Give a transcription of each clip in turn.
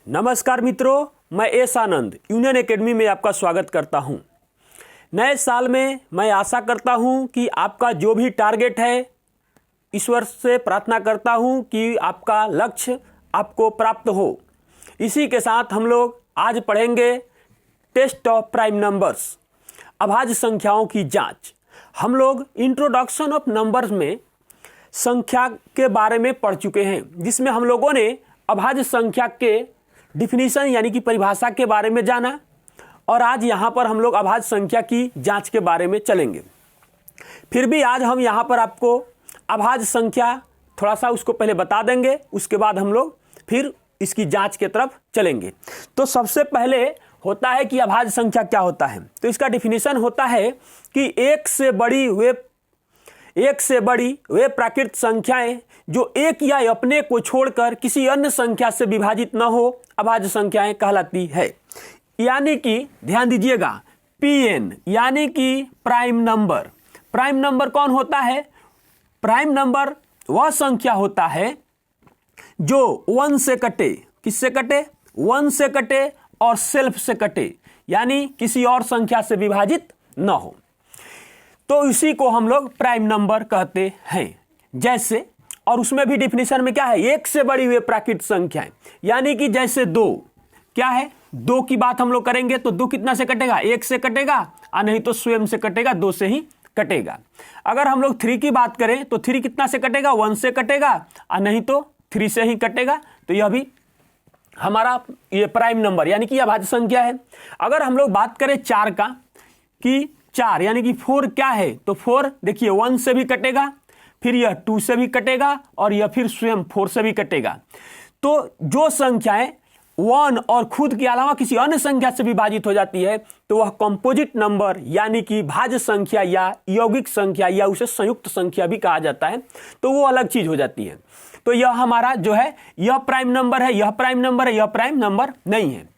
नमस्कार मित्रों, मैं एस आनंद यूनियन एकेडमी में आपका स्वागत करता हूं। नए साल में मैं आशा करता हूं कि आपका जो भी टारगेट है, ईश्वर से प्रार्थना करता हूं कि आपका लक्ष्य आपको प्राप्त हो। इसी के साथ हम लोग आज पढ़ेंगे टेस्ट ऑफ प्राइम नंबर्स, अभाज्य संख्याओं की जांच। हम लोग इंट्रोडक्शन ऑफ नंबर्स में संख्या के बारे में पढ़ चुके हैं, जिसमें हम लोगों ने अभाज्य संख्या के डिफिनीशन यानी कि परिभाषा के बारे में जाना, और आज यहाँ पर हम लोग अभाज्य संख्या की जांच के बारे में चलेंगे। फिर भी आज हम यहाँ पर आपको अभाज्य संख्या थोड़ा सा उसको पहले बता देंगे, उसके बाद हम लोग फिर इसकी जांच के तरफ चलेंगे। तो सबसे पहले होता है कि अभाज्य संख्या क्या होता है। तो इसका डिफिनीशन होता है कि एक से बड़ी वे प्राकृत संख्याएं जो एक या अपने को छोड़कर किसी अन्य संख्या से विभाजित न हो, अभाज्य संख्याएं कहलाती है। यानी कि ध्यान दीजिएगा, Pn यानी कि प्राइम नंबर। प्राइम नंबर कौन होता है? प्राइम नंबर वह संख्या होता है जो 1 से कटे। किससे कटे? 1 से कटे और सेल्फ से कटे, यानी किसी और संख्या से विभाजित न हो। तो इसी को हम लोग प्राइम नंबर कहते हैं। जैसे, और उसमें भी डिफिनीशन में क्या है? एक से बड़ी हुए प्राकृत संख्याएं, यानी कि जैसे 2। क्या है? 2 की बात हम लोग करेंगे तो 2 कितना से कटेगा? 1 से कटेगा, और नहीं तो स्वयं से कटेगा, 2 से ही कटेगा। अगर हम लोग 3 की बात करें तो 3 कितना से कटेगा? 1 से कटेगा, और नहीं तो 3 से ही कटेगा। तो यह भी हमारा ये प्राइम नंबर यानी कि अभाज्य संख्या है। अगर हम लोग बात करें 4 का, कि 4 यानी कि 4 क्या है? तो 4 देखिए 1 से भी कटेगा, फिर यह 2 से भी कटेगा, और यह फिर स्वयं 4 से भी कटेगा। तो जो संख्याएं 1 और खुद के अलावा किसी अन्य संख्या से विभाजित हो जाती है तो वह कंपोजिट नंबर यानी कि भाज्य संख्या या यौगिक संख्या या उसे संयुक्त संख्या भी कहा जाता है। तो वो अलग चीज हो जाती है। तो यह हमारा जो है, यह प्राइम नंबर है, यह प्राइम नंबर है, यह प्राइम नंबर नहीं है।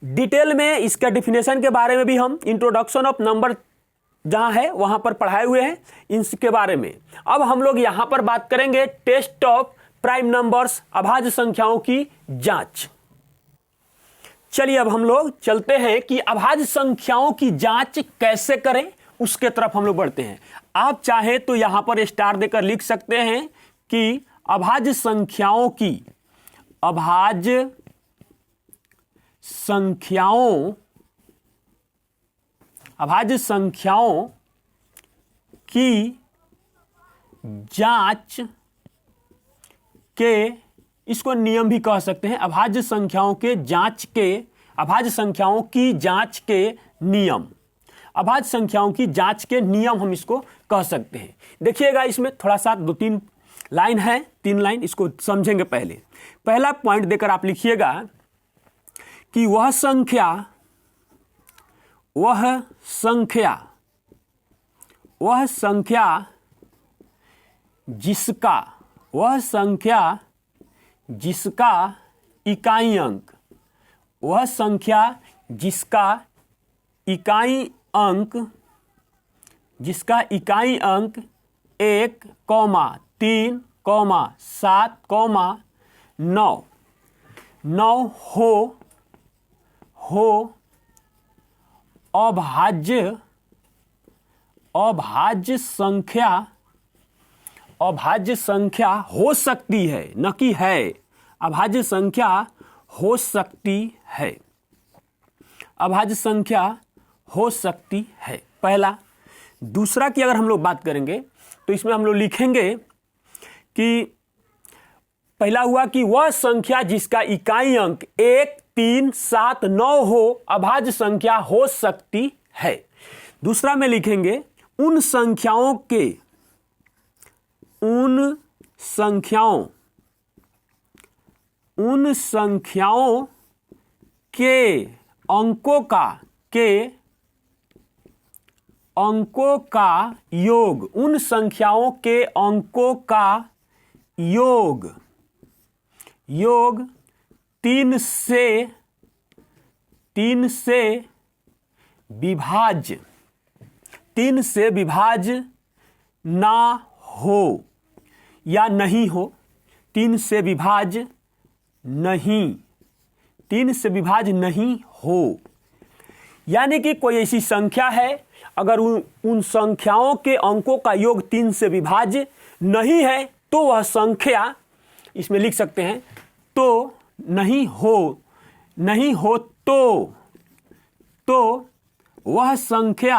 डिटेल में इसका डिफिनेशन के बारे में भी हम इंट्रोडक्शन ऑफ नंबर जहां है वहां पर पढ़ाए हुए हैं इसके बारे में। अब हम लोग यहां पर बात करेंगे टेस्ट ऑफ प्राइम नंबर्स, अभाज्य संख्याओं की जांच। चलिए अब हम लोग चलते हैं कि अभाज्य संख्याओं की जांच कैसे करें, उसके तरफ हम लोग बढ़ते हैं। आप चाहे तो यहां पर स्टार देकर लिख सकते हैं कि अभाज्य संख्याओं की जांच के, इसको नियम भी कह सकते हैं, अभाज्य संख्याओं की जांच के नियम, अभाज्य संख्याओं की जांच के नियम हम इसको कह सकते हैं। देखिएगा, इसमें थोड़ा सा 2-3 लाइन है, 3 लाइन, इसको समझेंगे। पहला पॉइंट देकर आप लिखिएगा कि वह संख्या जिसका इकाई अंक 1, 3, 7, 9 हो अभाज्य संख्या हो सकती है, न कि है। अभाज्य संख्या हो सकती है, अभाज्य संख्या हो सकती है, पहला। दूसरा की अगर हम लोग बात करेंगे तो इसमें हम लोग लिखेंगे कि पहला हुआ कि वह संख्या जिसका इकाई अंक 1, 3, 7, 9 हो, अभाज्य संख्या हो सकती है। दूसरा में लिखेंगे उन संख्याओं के अंकों का योग, उन संख्याओं के अंकों का योग 3 से विभाज्य ना हो या नहीं हो, 3 से विभाज्य नहीं 3 से विभाज्य नहीं हो। यानी कि कोई ऐसी संख्या है, अगर उन संख्याओं के अंकों का योग 3 से विभाज्य नहीं है तो वह संख्या, इसमें लिख सकते हैं तो नहीं हो तो वह संख्या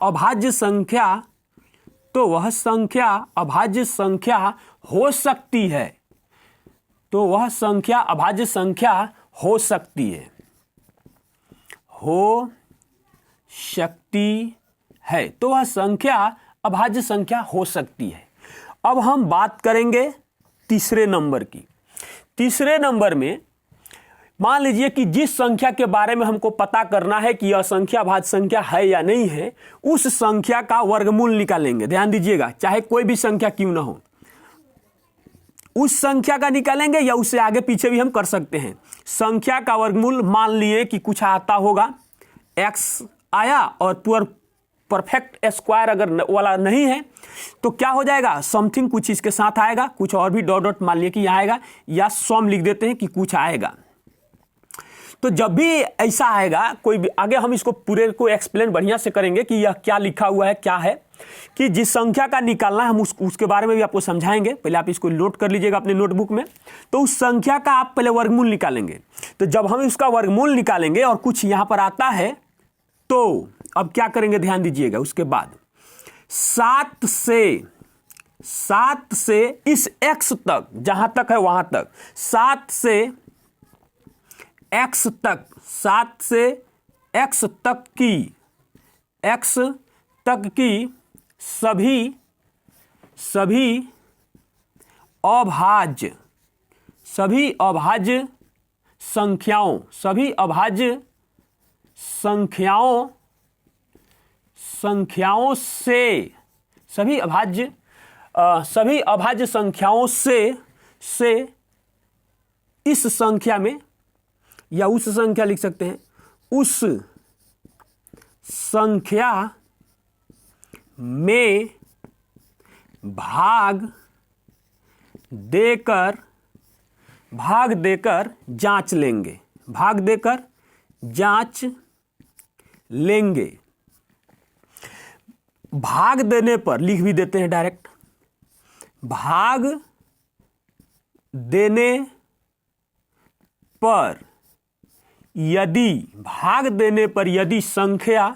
अभाज्य संख्या हो सकती है। तो वह संख्या अभाज्य संख्या हो सकती है, तो वह संख्या अभाज्य संख्या हो सकती है। अब हम बात करेंगे तीसरे नंबर की। तीसरे नंबर में मान लीजिए कि जिस संख्या के बारे में हमको पता करना है कि यह संख्या अभाज्य संख्या है या नहीं है, उस संख्या का वर्गमूल निकालेंगे। ध्यान दीजिएगा, चाहे कोई भी संख्या क्यों ना हो, उस संख्या का निकालेंगे या उससे आगे पीछे भी हम कर सकते हैं। संख्या का वर्गमूल मान लिए कि कुछ आता होगा, x आया और परफेक्ट स्क्वायर अगर वाला नहीं है तो क्या हो जाएगा, समथिंग कुछ इसके साथ आएगा, कुछ और भी डॉट डॉट मान लिए कि यहाँ आएगा, या सम लिख देते हैं कि कुछ आएगा। तो जब भी ऐसा आएगा कोई भी, आगे हम इसको पूरे को एक्सप्लेन बढ़िया से करेंगे कि यह क्या लिखा हुआ है, क्या है, कि जिस संख्या का निकालना है हम उसके बारे में भी आपको समझाएंगे। पहले आप इसको नोट कर लीजिएगा अपने नोटबुक में। तो उस संख्या का आप पहले वर्गमूल निकालेंगे। तो जब हम उसका वर्गमूल निकालेंगे और कुछ यहाँ पर आता है तो अब क्या करेंगे, ध्यान दीजिएगा। उसके बाद 7 से इस x तक, जहां तक है वहां तक, 7 से x तक की सभी अभाज्य संख्याओं से इस संख्या में, या उस संख्या लिख सकते हैं, उस संख्या में भाग देकर जांच लेंगे। भाग देने पर लिख भी देते हैं डायरेक्ट। भाग देने पर यदि संख्या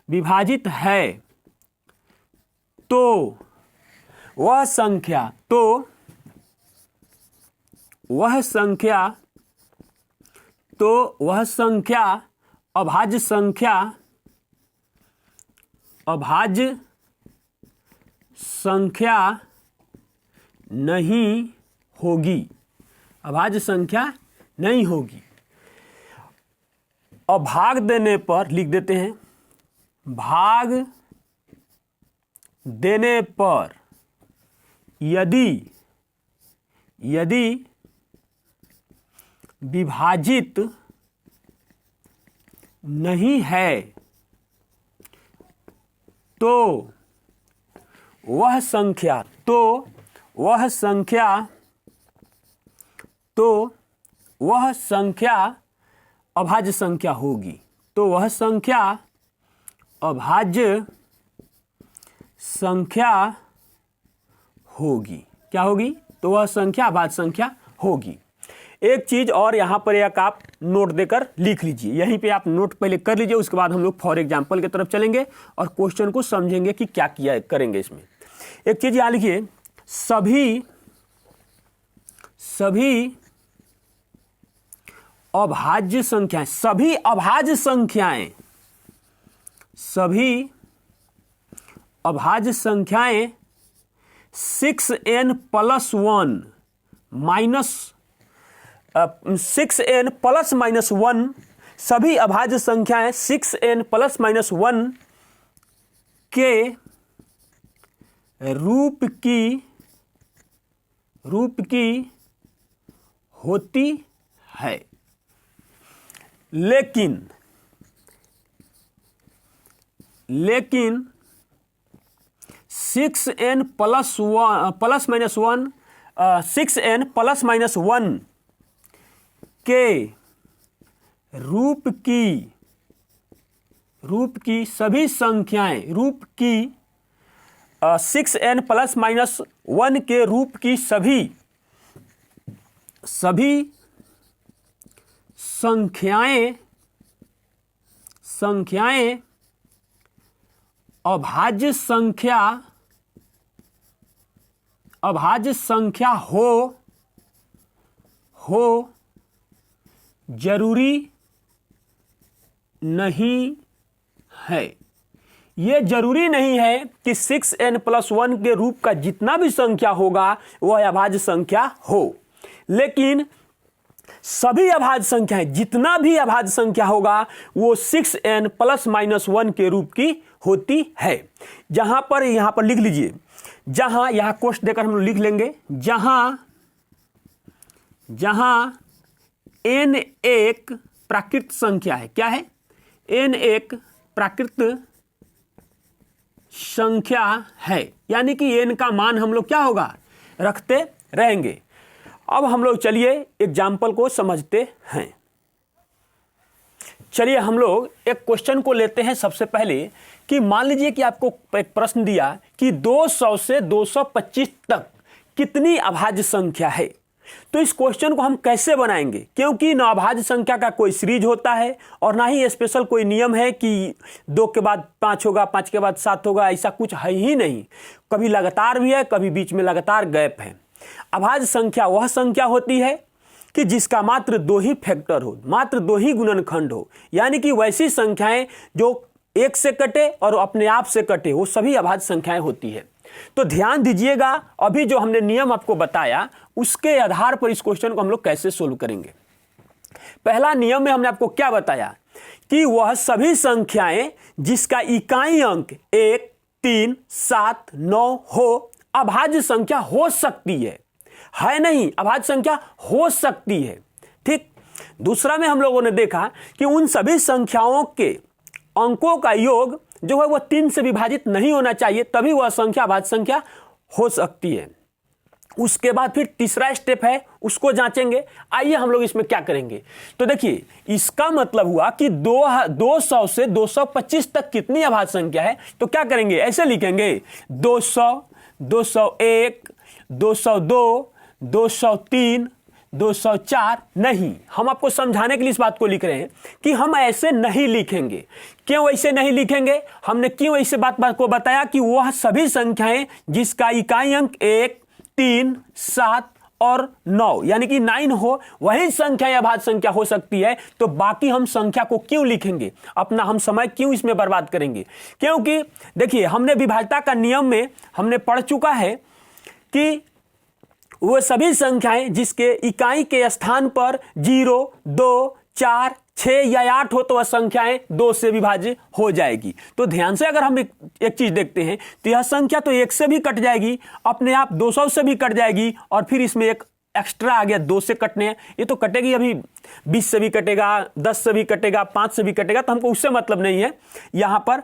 विभाजित है, तो वह संख्या अभाज्य संख्या नहीं होगी। अब भाग देने पर लिख देते हैं, भाग देने पर यदि विभाजित नहीं है तो वह संख्या अभाज्य संख्या होगी। क्या होगी? तो वह संख्या अभाज्य संख्या होगी। एक चीज और यहाँ पर एक आप नोट देकर लिख लीजिए, यहीं पे आप नोट पहले कर लीजिए, उसके बाद हम लोग फॉर एग्जाम्पल की तरफ चलेंगे और क्वेश्चन को समझेंगे कि क्या किया करेंगे इसमें। एक चीज यहाँ लिखिए, सभी अभाज्य संख्याएं 6n + 1 6n ± 1 सभी अभाज्य संख्याएं 6n ± 1 के रूप की होती है। लेकिन 6n प्लस माइनस 1 के रूप की सभी संख्याएं 6n प्लस माइनस 1 के रूप की सभी संख्याएं अभाज्य संख्या हो जरूरी नहीं है। यह जरूरी नहीं है कि 6n प्लस 1 के रूप का जितना भी संख्या होगा वह अभाज्य संख्या हो, लेकिन सभी अभाज्य संख्याएं जितना भी अभाज्य संख्या होगा वो 6n प्लस माइनस 1 के रूप की होती है। यहां पर लिख लीजिए, जहां यहां कोष्ठ देकर हम लोग लिख लेंगे, जहां n एक प्राकृत संख्या है। क्या है? n एक प्राकृत संख्या है, यानी कि n का मान हम लोग क्या होगा, रखते रहेंगे। अब हम लोग चलिए एग्जाम्पल को समझते हैं। चलिए हम लोग एक क्वेश्चन को लेते हैं। सबसे पहले कि मान लीजिए कि आपको एक प्रश्न दिया कि 200 से 225 तक कितनी अभाज्य संख्या है। तो इस क्वेश्चन को हम कैसे बनाएंगे, क्योंकि न अभाज्य संख्या का कोई सीरीज होता है और ना ही स्पेशल कोई नियम है कि 2 के बाद 5 होगा, 5 के बाद 7 होगा, ऐसा कुछ है ही नहीं। कभी लगातार भी है, कभी बीच में लगातार गैप है। अभाज्य संख्या वह संख्या होती है कि जिसका मात्र 2 ही फैक्टर हो, मात्र 2 ही गुणनखंड हो, यानी कि वैसी संख्याएं जो 1 से कटे और अपने आप से कटे, वो सभी अभाज्य संख्याएं होती है। तो ध्यान दीजिएगा, अभी जो हमने नियम आपको बताया उसके आधार पर इस क्वेश्चन को हम लोग कैसे सोल्व करेंगे। पहला नियम में हमने आपको क्या बताया कि वह सभी संख्याएं जिसका इकाई अंक 1, 3, 7, 9 हो अभाज्य संख्या हो सकती है नहीं, अभाज्य संख्या हो सकती है। ठीक। दूसरा में हम लोगों ने देखा कि उन सभी संख्याओं के अंकों का योग जो है वह 3 से विभाजित नहीं होना चाहिए, तभी वह संख्या अभाज्य संख्या हो सकती है। उसके बाद फिर तीसरा स्टेप है, उसको जांचेंगे। आइए हम लोग इसमें क्या करेंगे। तो देखिए, इसका मतलब हुआ कि 200 से 225 तक कितनी अभाज्य संख्या है। तो क्या करेंगे, ऐसे लिखेंगे 200, 201, 202, 203, 204। नहीं, हम आपको समझाने के लिए इस बात को लिख रहे हैं कि हम ऐसे नहीं लिखेंगे। क्यों ऐसे नहीं लिखेंगे? हमने क्यों ऐसे बात को बताया कि वह सभी संख्याएं जिसका इकाई अंक 1, 3, 7 और 9 यानी कि 9 हो, वही संख्याएं अभाज्य संख्या हो सकती है। तो बाकी हम संख्या को क्यों लिखेंगे, अपना हम समय क्यों इसमें बर्बाद करेंगे? क्योंकि देखिए, हमने विभाज्यता का नियम में हमने पढ़ चुका है कि वो सभी संख्याएं जिसके इकाई के स्थान पर 0, 2, 4, 6 या 8 हो तो वह संख्याएं 2 से विभाज्य हो जाएगी। तो ध्यान से अगर हम एक चीज देखते हैं तो यह संख्या तो 1 से भी कट जाएगी, अपने आप 200 से भी कट जाएगी, और फिर इसमें एक एक्स्ट्रा आ गया 2 से कटने। ये तो कटेगी, अभी 20 से भी कटेगा, 10 से भी कटेगा, 5 से भी कटेगा, तो हमको उससे मतलब नहीं है। यहां पर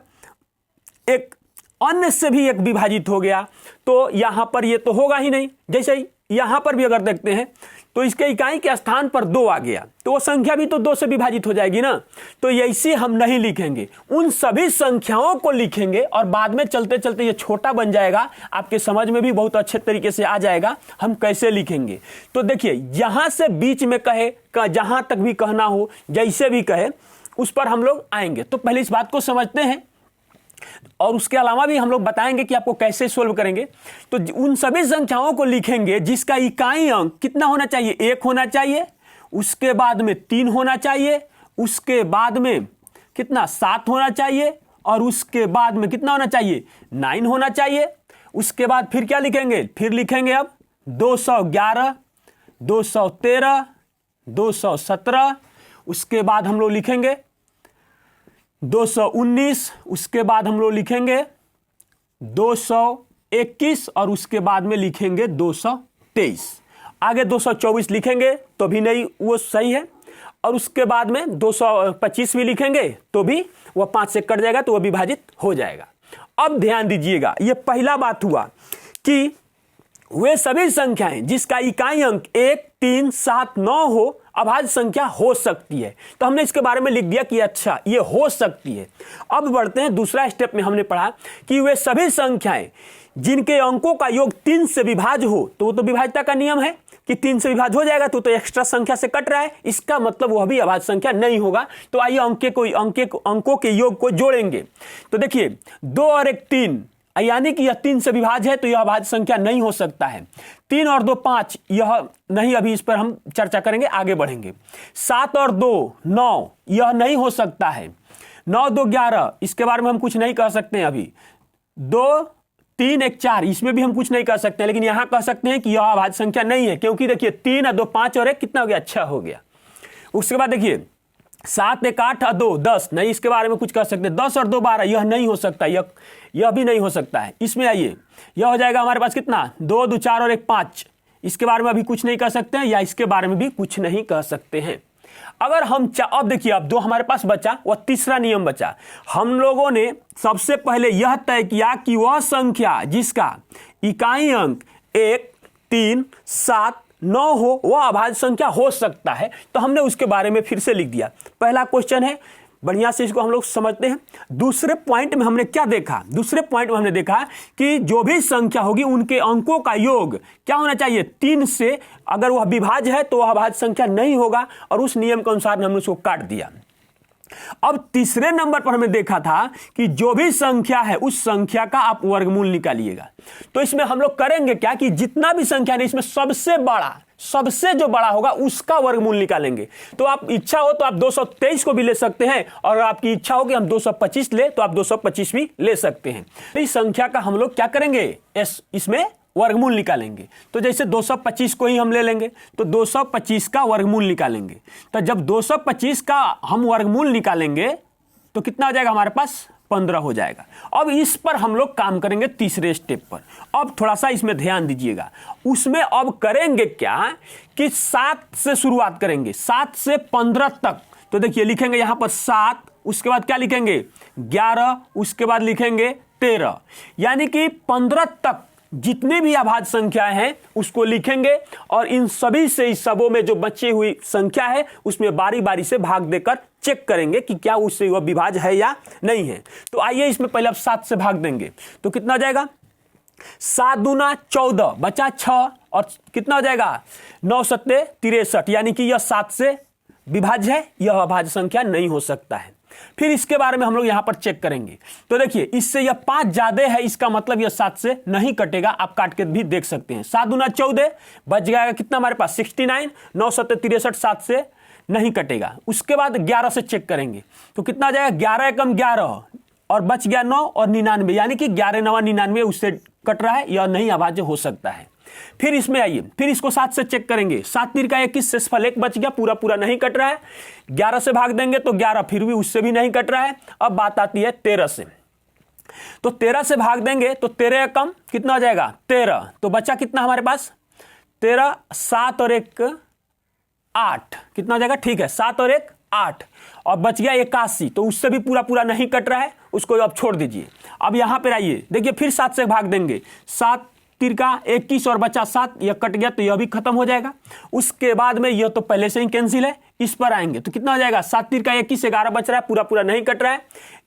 एक अन्य से भी एक विभाजित हो गया, तो यहां पर ये तो होगा ही नहीं। जैसे ही यहां पर भी अगर देखते हैं तो इसके इकाई के स्थान पर 2 आ गया, तो वो संख्या भी तो 2 से विभाजित हो जाएगी ना। तो ऐसे हम नहीं लिखेंगे, उन सभी संख्याओं को लिखेंगे और बाद में चलते चलते ये छोटा बन जाएगा, आपके समझ में भी बहुत अच्छे तरीके से आ जाएगा हम कैसे लिखेंगे। तो देखिए, यहां से बीच में कहे, जहां तक भी कहना हो, जैसे भी कहे, उस पर हम लोग आएंगे। तो पहले इस बात को समझते हैं और उसके अलावा भी हम लोग बताएंगे कि आपको कैसे सोल्व करेंगे। तो उन सभी संख्याओं को लिखेंगे जिसका इकाई अंक कितना होना चाहिए, 1 होना चाहिए, उसके बाद में 3 होना चाहिए, उसके बाद में कितना 7 होना चाहिए, और उसके बाद में कितना होना चाहिए 9 होना चाहिए। उसके बाद फिर क्या लिखेंगे, फिर लिखेंगे अब 211, 213, 217, उसके बाद हम लोग लिखेंगे 219, उसके बाद हम लोग लिखेंगे 221 और उसके बाद में लिखेंगे 223, आगे 224 लिखेंगे तो भी नहीं वो सही है, और उसके बाद में 225 भी लिखेंगे तो भी वह 5 से कट जाएगा तो वह विभाजित हो जाएगा। अब ध्यान दीजिएगा, ये पहला बात हुआ कि वे सभी संख्याएं जिसका इकाई अंक 1, 3, 7, 9 हो अभाज्य संख्या हो सकती है। तो हमने इसके बारे में लिख दिया कि अच्छा ये हो सकती है। अब बढ़ते हैं दूसरा स्टेप में, हमने पढ़ा कि वे सभी संख्याएं जिनके अंकों का योग 3 से विभाज्य हो, तो वो तो विभाज्यता का नियम है कि 3 से विभाज्य हो जाएगा, तो एक्स्ट्रा संख्या से कट रहा है, इसका मतलब वह भी अभाज्य संख्या नहीं होगा। तो आइए अंकों के योग को जोड़ेंगे। तो देखिए 2 और 1 3, यानी कि यह 3 से विभाज्य है तो यह अभाज्य संख्या नहीं हो सकता है। 3 और 2 5, यह नहीं, अभी इस पर हम चर्चा करेंगे, आगे बढ़ेंगे। 7 और 2 9, यह नहीं हो सकता है। 9 2 11, इसके बारे में हम कुछ नहीं कह सकते हैं अभी। 2 3 1 4, इसमें भी हम कुछ नहीं कह सकते हैं, लेकिन यहां कह सकते हैं कि यह अभाज्य संख्या नहीं है, क्योंकि देखिए 3 2 5 और 1 कितना हो गया, अच्छा हो गया। उसके बाद देखिए 7 1 8 और 2 10, नहीं, इसके बारे में कुछ कह सकते हैं। 10 और 2 12, यह नहीं हो सकता, यह भी नहीं हो सकता है। इसमें आइए, यह हो जाएगा हमारे पास कितना, 2 2 4 और 1 5, इसके बारे में अभी कुछ नहीं कह सकते हैं, या इसके बारे में भी कुछ नहीं कह सकते हैं। अगर हम अब देखिए, अब जो हमारे पास बचा वह तीसरा नियम बचा। हम लोगों ने सबसे पहले यह तय किया कि वह संख्या जिसका इकाई अंक 1 3 7 9 हो वह अभाज्य संख्या हो सकता है, तो हमने उसके बारे में फिर से लिख दिया। पहला क्वेश्चन है, बढ़िया से इसको हम लोग समझते हैं। दूसरे पॉइंट में हमने क्या देखा, दूसरे पॉइंट में हमने देखा कि जो भी संख्या होगी उनके अंकों का योग क्या होना चाहिए, 3 से। अगर वह विभाज्य है तो वह अभाज्य संख्या नहीं होगा, और उस नियम के अनुसार हमने उसको काट दिया। अब तीसरे नंबर पर हमने देखा था कि जो भी संख्या है उस संख्या का आप वर्गमूल निकालिएगा। तो इसमें हम लोग करेंगे क्या कि जितना भी संख्या है इसमें सबसे जो बड़ा होगा उसका वर्गमूल निकालेंगे। तो आप इच्छा हो तो आप 223 को भी ले सकते हैं, और आपकी इच्छा हो कि हम 225 ले तो आप 225 भी ले सकते हैं। तो इस संख्या का हम लोग क्या करेंगे, इसमें वर्गमूल निकालेंगे। तो जैसे 225 को ही हम ले लेंगे, तो 225 का वर्गमूल निकालेंगे। तो जब 225 का हम वर्गमूल निकालेंगे तो कितना हो जाएगा हमारे पास, 15 हो जाएगा। अब इस पर हम लोग काम करेंगे तीसरे स्टेप पर। अब थोड़ा सा इसमें ध्यान दीजिएगा, उसमें अब करेंगे क्या कि 7 से शुरुआत करेंगे, 7 से 15 तक। तो देखिए लिखेंगे यहां पर 7, उसके बाद क्या लिखेंगे 11, उसके बाद लिखेंगे 13, यानी कि 15 तक जितनी भी अभाज्य संख्याएं हैं उसको लिखेंगे, और इन सभी से इस सबों में जो बची हुई संख्या है उसमें बारी बारी से भाग देकर चेक करेंगे कि क्या उससे वह विभाज्य है या नहीं है। तो आइए इसमें पहले आप 7 से भाग देंगे तो कितना हो जाएगा, 7 दूना 14, बचा 6, और कितना हो जाएगा 9 7 63, यानी कि यह 7 से विभाज्य है, यह अभाज्य संख्या नहीं हो सकता है। फिर इसके बारे में हम लोग यहां पर चेक करेंगे। तो देखिए इससे यह 5 ज्यादा है, इसका मतलब यह 7 से नहीं कटेगा, आप काट के भी देख सकते हैं। 7 दूना 14, बच जाएगा कितना हमारे पास 69, 9 7 63, 7 से नहीं कटेगा। उसके बाद 11 से चेक करेंगे तो कितना आ जाएगा, 11 एकम 11, और बच गया 9 और 99, यानी कि 11 9 99 उससे कट रहा है, यह नहीं अभाज्य हो सकता है। फिर इसमें आइए, फिर इसको 7 से चेक करेंगे, 7 3 का 21, शेषफल 1 बच गया, पूरा नहीं कट रहा है। 11 से भाग देंगे तो 11, फिर भी उससे भी नहीं कट रहा है। अब बात आती है 13 से, तो 13 से भाग देंगे तो 13 कम कितना हो जाएगा 13, तो बचा कितना हमारे पास 13, 7 और 1 8, कितना हो जाएगा, ठीक है 7 और 1 8, और बच गया 81, तो उससे भी पूरा नहीं कट रहा है, उसको अब छोड़ दीजिए। अब यहां पर आइए, देखिए फिर 7 से भाग देंगे, 7 3 का 21 और बचा 7, यह कट गया तो यह भी खत्म हो जाएगा। उसके बाद में यह तो पहले से ही कैंसिल है, इस पर आएंगे तो कितना हो जाएगा, 7 3 का 21, 11 बच रहा है, पूरा नहीं कट रहा है।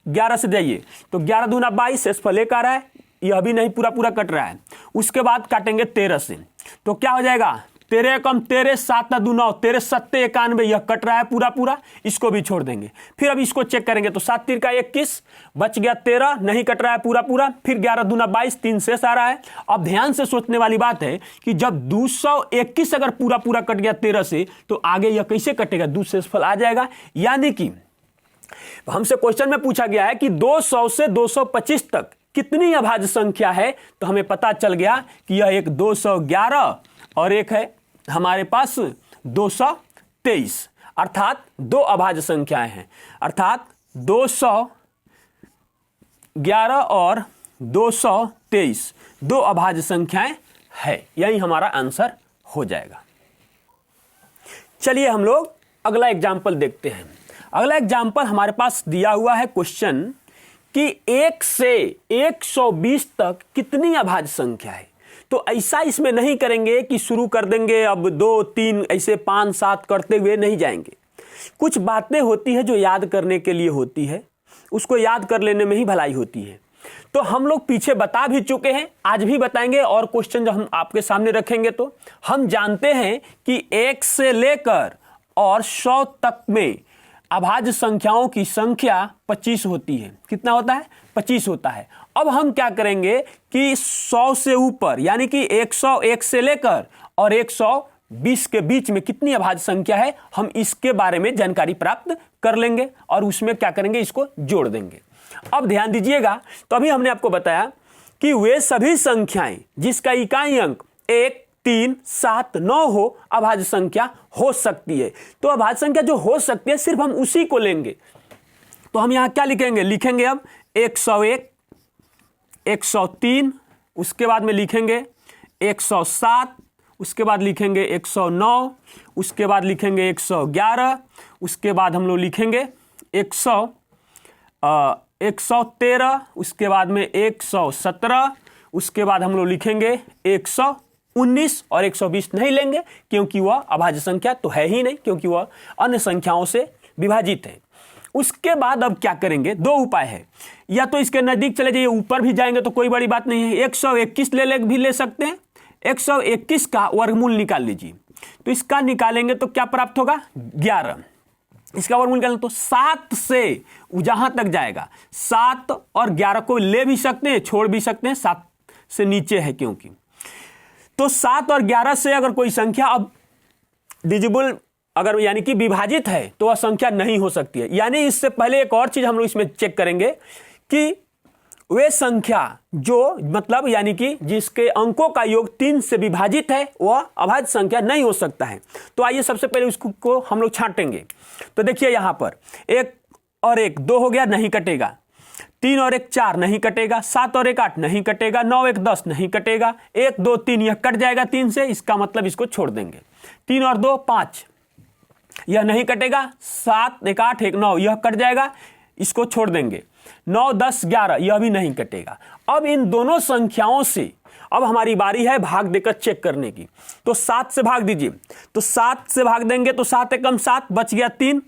11 से जाइए तो 11 दूना 22, शेषफल 1 आ रहा है, यह भी नहीं पूरा कट रहा है। उसके बाद काटेंगे 13 से, तो क्या हो जाएगा 13 कम 13, 7 2 9, 13 7 91, यह कट रहा है पूरा, इसको भी छोड़ देंगे। फिर अब इसको चेक करेंगे तो 7 3 का 21, बच गया 13, नहीं कट रहा है पूरा। फिर 11 दूना 22, 3 शेष आ रहा है। अब ध्यान से सोचने वाली बात है कि जब 221 अगर पूरा कट गया 13 से, तो आगे यह कैसे कटेगा, 2 शेषफल आ जाएगा। यानी कि हमसे क्वेश्चन में पूछा गया है कि 200 से 225 तक कितनी अभाज्य संख्या है, तो हमें पता चल गया कि यह एक 211 और एक है हमारे पास 223, अर्थात 2 अभाज्य संख्याएं हैं, अर्थात 211 और 223 23 दो अभाज्य संख्याएं है। यही हमारा आंसर हो जाएगा। चलिए हम लोग अगला एग्जाम्पल देखते हैं। अगला एग्जाम्पल हमारे पास दिया हुआ है क्वेश्चन कि 1 से 120 तक कितनी अभाज्य संख्या है। तो ऐसा इसमें नहीं करेंगे कि शुरू कर देंगे अब 2 3 ऐसे 5 7 करते हुए नहीं जाएंगे। कुछ बातें होती है जो याद करने के लिए होती है, उसको याद कर लेने में ही भलाई होती है। तो हम लोग पीछे बता भी चुके हैं, आज भी बताएंगे, और क्वेश्चन जब हम आपके सामने रखेंगे तो हम जानते हैं कि 1 से लेकर और 100 तक में अभाज्य संख्याओं की संख्या 25 होती है। कितना होता है? 25 होता है। अब हम क्या करेंगे कि 100 से ऊपर यानी कि 101 से लेकर और 120 के बीच में कितनी अभाज्य संख्या है, हम इसके बारे में जानकारी प्राप्त कर लेंगे और उसमें क्या करेंगे, इसको जोड़ देंगे। अब ध्यान दीजिएगा, तो अभी हमने आपको बताया कि वे सभी संख्याएं जिसका इकाई अंक 1 3 7 9 हो अभाज्य संख्या हो सकती है। तो अभाज्य संख्या जो हो सकती है सिर्फ हम उसी को लेंगे। तो हम यहां क्या लिखेंगे? लिखेंगे अब 101 103, उसके बाद में लिखेंगे 107, उसके बाद लिखेंगे 109, उसके बाद लिखेंगे 111, उसके बाद हम लोग लिखेंगे 113, उसके बाद में 117, उसके बाद हम लोग लिखेंगे 119 और 120 नहीं लेंगे क्योंकि वह अभाज्य संख्या तो है ही नहीं, क्योंकि वह अन्य संख्याओं से विभाजित है। उसके बाद अब क्या करेंगे? दो उपाय है, या तो इसके नजदीक चले जाइए, ऊपर भी जाएंगे तो कोई बड़ी बात नहीं है, 121 भी ले सकते हैं। 121 का वर्गमूल निकाल लीजिए, तो इसका निकालेंगे तो क्या प्राप्त होगा? 11। इसका वर्गमूल निकालेंगे तो 7 से जहां तक जाएगा, 7 और 11 को ले भी सकते हैं, छोड़ भी सकते हैं, 7 से नीचे है क्योंकि। तो 7 और 11 से अगर कोई संख्या अब डिविजिबल अगर यानी कि विभाजित है तो वह संख्या नहीं हो सकती है। यानी इससे पहले एक और चीज हम लोग इसमें चेक करेंगे कि वे संख्या जो मतलब यानी कि जिसके अंकों का योग 3 से विभाजित है वह अभाज्य संख्या नहीं हो सकता है। तो आइए सबसे पहले उसको हम लोग छांटेंगे। तो देखिए यहां पर 1 और 1 2 हो गया, नहीं कटेगा। 3 और 1 4 नहीं कटेगा। 7 और 1 8 नहीं कटेगा। 9 1 10 नहीं कटेगा। 1 2 3 यह कट जाएगा 3 से, इसका मतलब इसको छोड़ देंगे। 3 और 2 5 यह नहीं कटेगा। 7 1 8 1 9 यह कट जाएगा, इसको छोड़ देंगे। 9 10 11 यह भी नहीं कटेगा। अब इन दोनों संख्याओं से अब हमारी बारी है भाग देकर चेक करने की। तो 7 से भाग दीजिए, तो 7 से भाग देंगे तो 7 एकम 7 बच गया 3,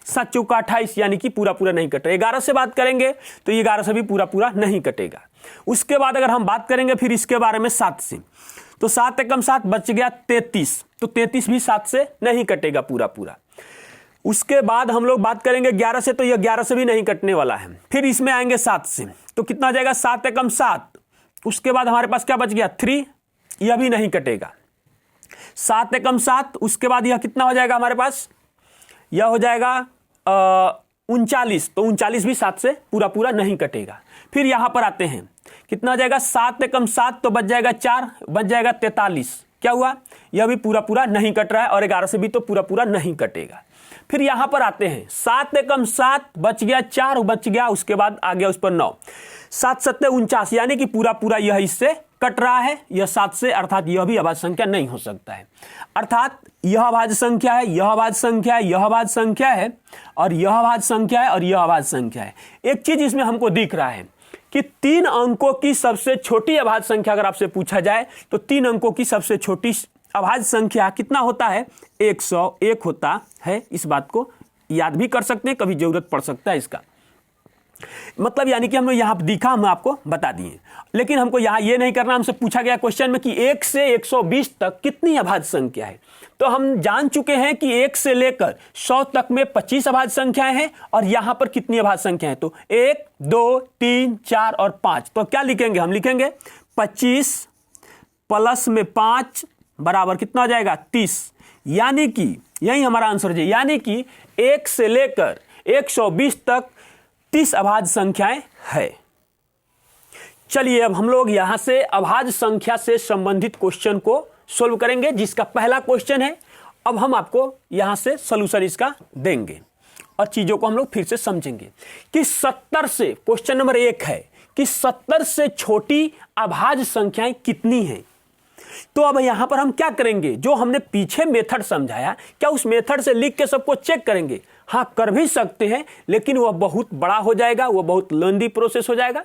7 चौका 28 यानी कि पूरा पूरा नहीं कटेगा। 11 से बात करेंगे तो 11 से भी पूरा पूरा नहीं कटेगा। उसके बाद अगर हम बात करेंगे फिर इसके बारे में 7 से, तो 7 एकम 7 बच गया 33, तो 33 भी 7 से नहीं कटेगा पूरा पूरा। उसके बाद हम लोग बात करेंगे 11 से, तो यह 11 से भी नहीं कटने वाला है। फिर इसमें आएंगे 7 से, तो कितना हो जाएगा? 7 एकम 7। उसके बाद हमारे पास क्या बच गया? 3, यह भी नहीं कटेगा। 7 एकम 7, उसके बाद यह कितना हो जाएगा हमारे पास? यह हो जाएगा 39, तो 39 भी 7 से पूरा पूरा नहीं कटेगा। फिर यहां पर आते हैं, कितना हो जाएगा? 7 एकम 7, तो बच जाएगा 4, बच जाएगा 43। क्या हुआ? यह भी पूरा पूरा नहीं कट रहा है, और 11 से भी तो पूरा पूरा नहीं कटेगा। फिर यहां पर आते हैं, 7 एकम 7 बच गया 4 बच गया, उसके बाद आ गया उस पर 9, 7 7 49 यानी कि पूरा पूरा यह इससे कट रहा है, यह 7 से, अर्थात यह भी अभाज्य संख्या नहीं हो सकता है। अर्थात यह अभाज्य संख्या है, यह अभाज्य संख्या है, यह अभाज्य संख्या है, और यह अभाज्य संख्या है, और यह अभाज्य संख्या है। एक चीज इसमें हमको दिख रहा है कि 3 अंकों की सबसे छोटी अभाज्य संख्या अगर आपसे पूछा जाए तो 3 अंकों की सबसे छोटी अभाज्य संख्या कितना होता है? 101 होता है। इस बात को याद भी कर सकते हैं, कभी जरूरत पड़ सकता है इसका, मतलब यानी कि हम यहां दिखा, हम आपको बता दिए। लेकिन हमको यहां ये नहीं करना, हमसे पूछा गया क्वेश्चन में कि 1 से 120 तक कितनी अभाज्य संख्या है। तो हम जान चुके हैं कि 1 से लेकर 100 तक में 25 अभाज्य संख्याएं हैं, और यहां पर कितनी अभाज्य संख्या है? तो 1 2 3 4 और 5। तो क्या लिखेंगे? हम लिखेंगे 25 प्लस में 5 बराबर कितना हो जाएगा? 30। यानी कि यही हमारा आंसर है, यानी कि 1 से लेकर 120 तक 30 अभाज्य संख्याएं है। चलिए अब हम लोग यहां से अभाज्य संख्या से संबंधित क्वेश्चन को सोल्व करेंगे, जिसका पहला क्वेश्चन है। अब हम आपको यहां से सॉल्यूशन इसका देंगे और चीजों को हम लोग फिर से समझेंगे कि 70 से, क्वेश्चन नंबर 1 है कि 70 से छोटी अभाज्य संख्याएं कितनी हैं। तो अब यहां पर हम क्या करेंगे, जो हमने पीछे मेथड समझाया, क्या उस मेथड से लिख के सबको चेक करेंगे? हाँ, कर भी सकते हैं, लेकिन वह बहुत बड़ा हो जाएगा, वह बहुत लेंदी प्रोसेस हो जाएगा।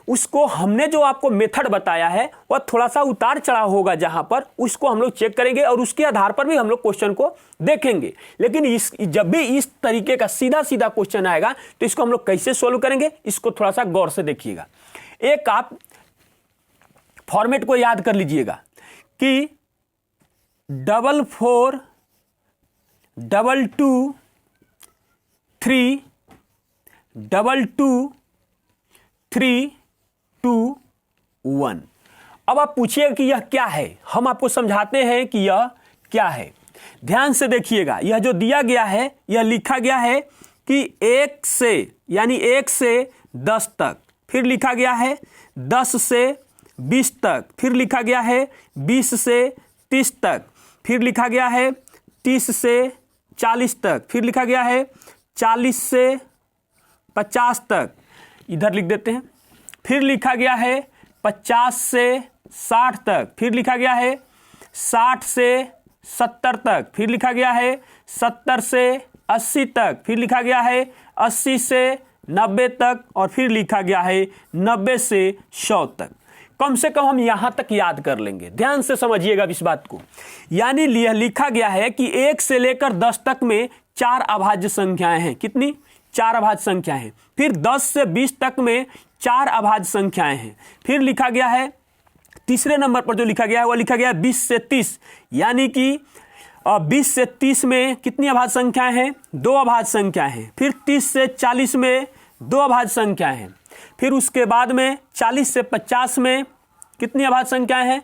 उसको हमने जो आपको मेथड बताया है वह थोड़ा सा उतार चढ़ाव होगा, जहां पर उसको हम लोग चेक करेंगे और उसके आधार पर भी हम लोग क्वेश्चन को देखेंगे। लेकिन जब भी इस तरीके का सीधा सीधा क्वेश्चन आएगा तो इसको हम लोग कैसे सोल्व करेंगे, इसको थोड़ा सा गौर से देखिएगा। एक आप फॉर्मेट को याद कर लीजिएगा कि 44 22 3 22 3 2 1। अब आप पूछिएगा कि यह क्या है, हम आपको समझाते हैं कि यह क्या है। ध्यान से देखिएगा, यह जो दिया गया है, यह लिखा गया है कि 1 से यानी 1 से 10 तक, फिर लिखा गया है 10 से 20 तक, फिर लिखा गया है 20 से 30 तक, फिर लिखा गया है 30 से 40 तक, फिर लिखा गया है 40 से 50 तक, इधर लिख देते हैं। फिर लिखा गया है 50 से 60 तक, फिर लिखा गया है 60 से 70 तक, फिर लिखा गया है 70 से 80 तक, फिर लिखा गया है 80 से 90 तक, और फिर लिखा गया है 90 से 100 तक। कम से कम हम यहां तक याद कर लेंगे। ध्यान से समझिएगा इस बात को। यानी यह लिखा गया है कि 1 से लेकर 10 तक में 4 अभाज्य संख्याएं हैं। कितनी? 4 अभाज्य संख्याएं हैं। फिर 10 से 20 तक में 4 अभाज्य संख्याएं हैं। फिर लिखा गया है तीसरे नंबर पर जो लिखा गया है वह लिखा गया है 20 से 30, यानी कि 20 से 30 में कितनी अभाज्य संख्याएं हैं? 2 अभाज्य संख्याएं हैं। फिर 30 से 40 में 2 अभाज्य संख्याएं हैं। फिर उसके बाद में 40 से 50 में कितनी अभाज्य संख्याएं हैं?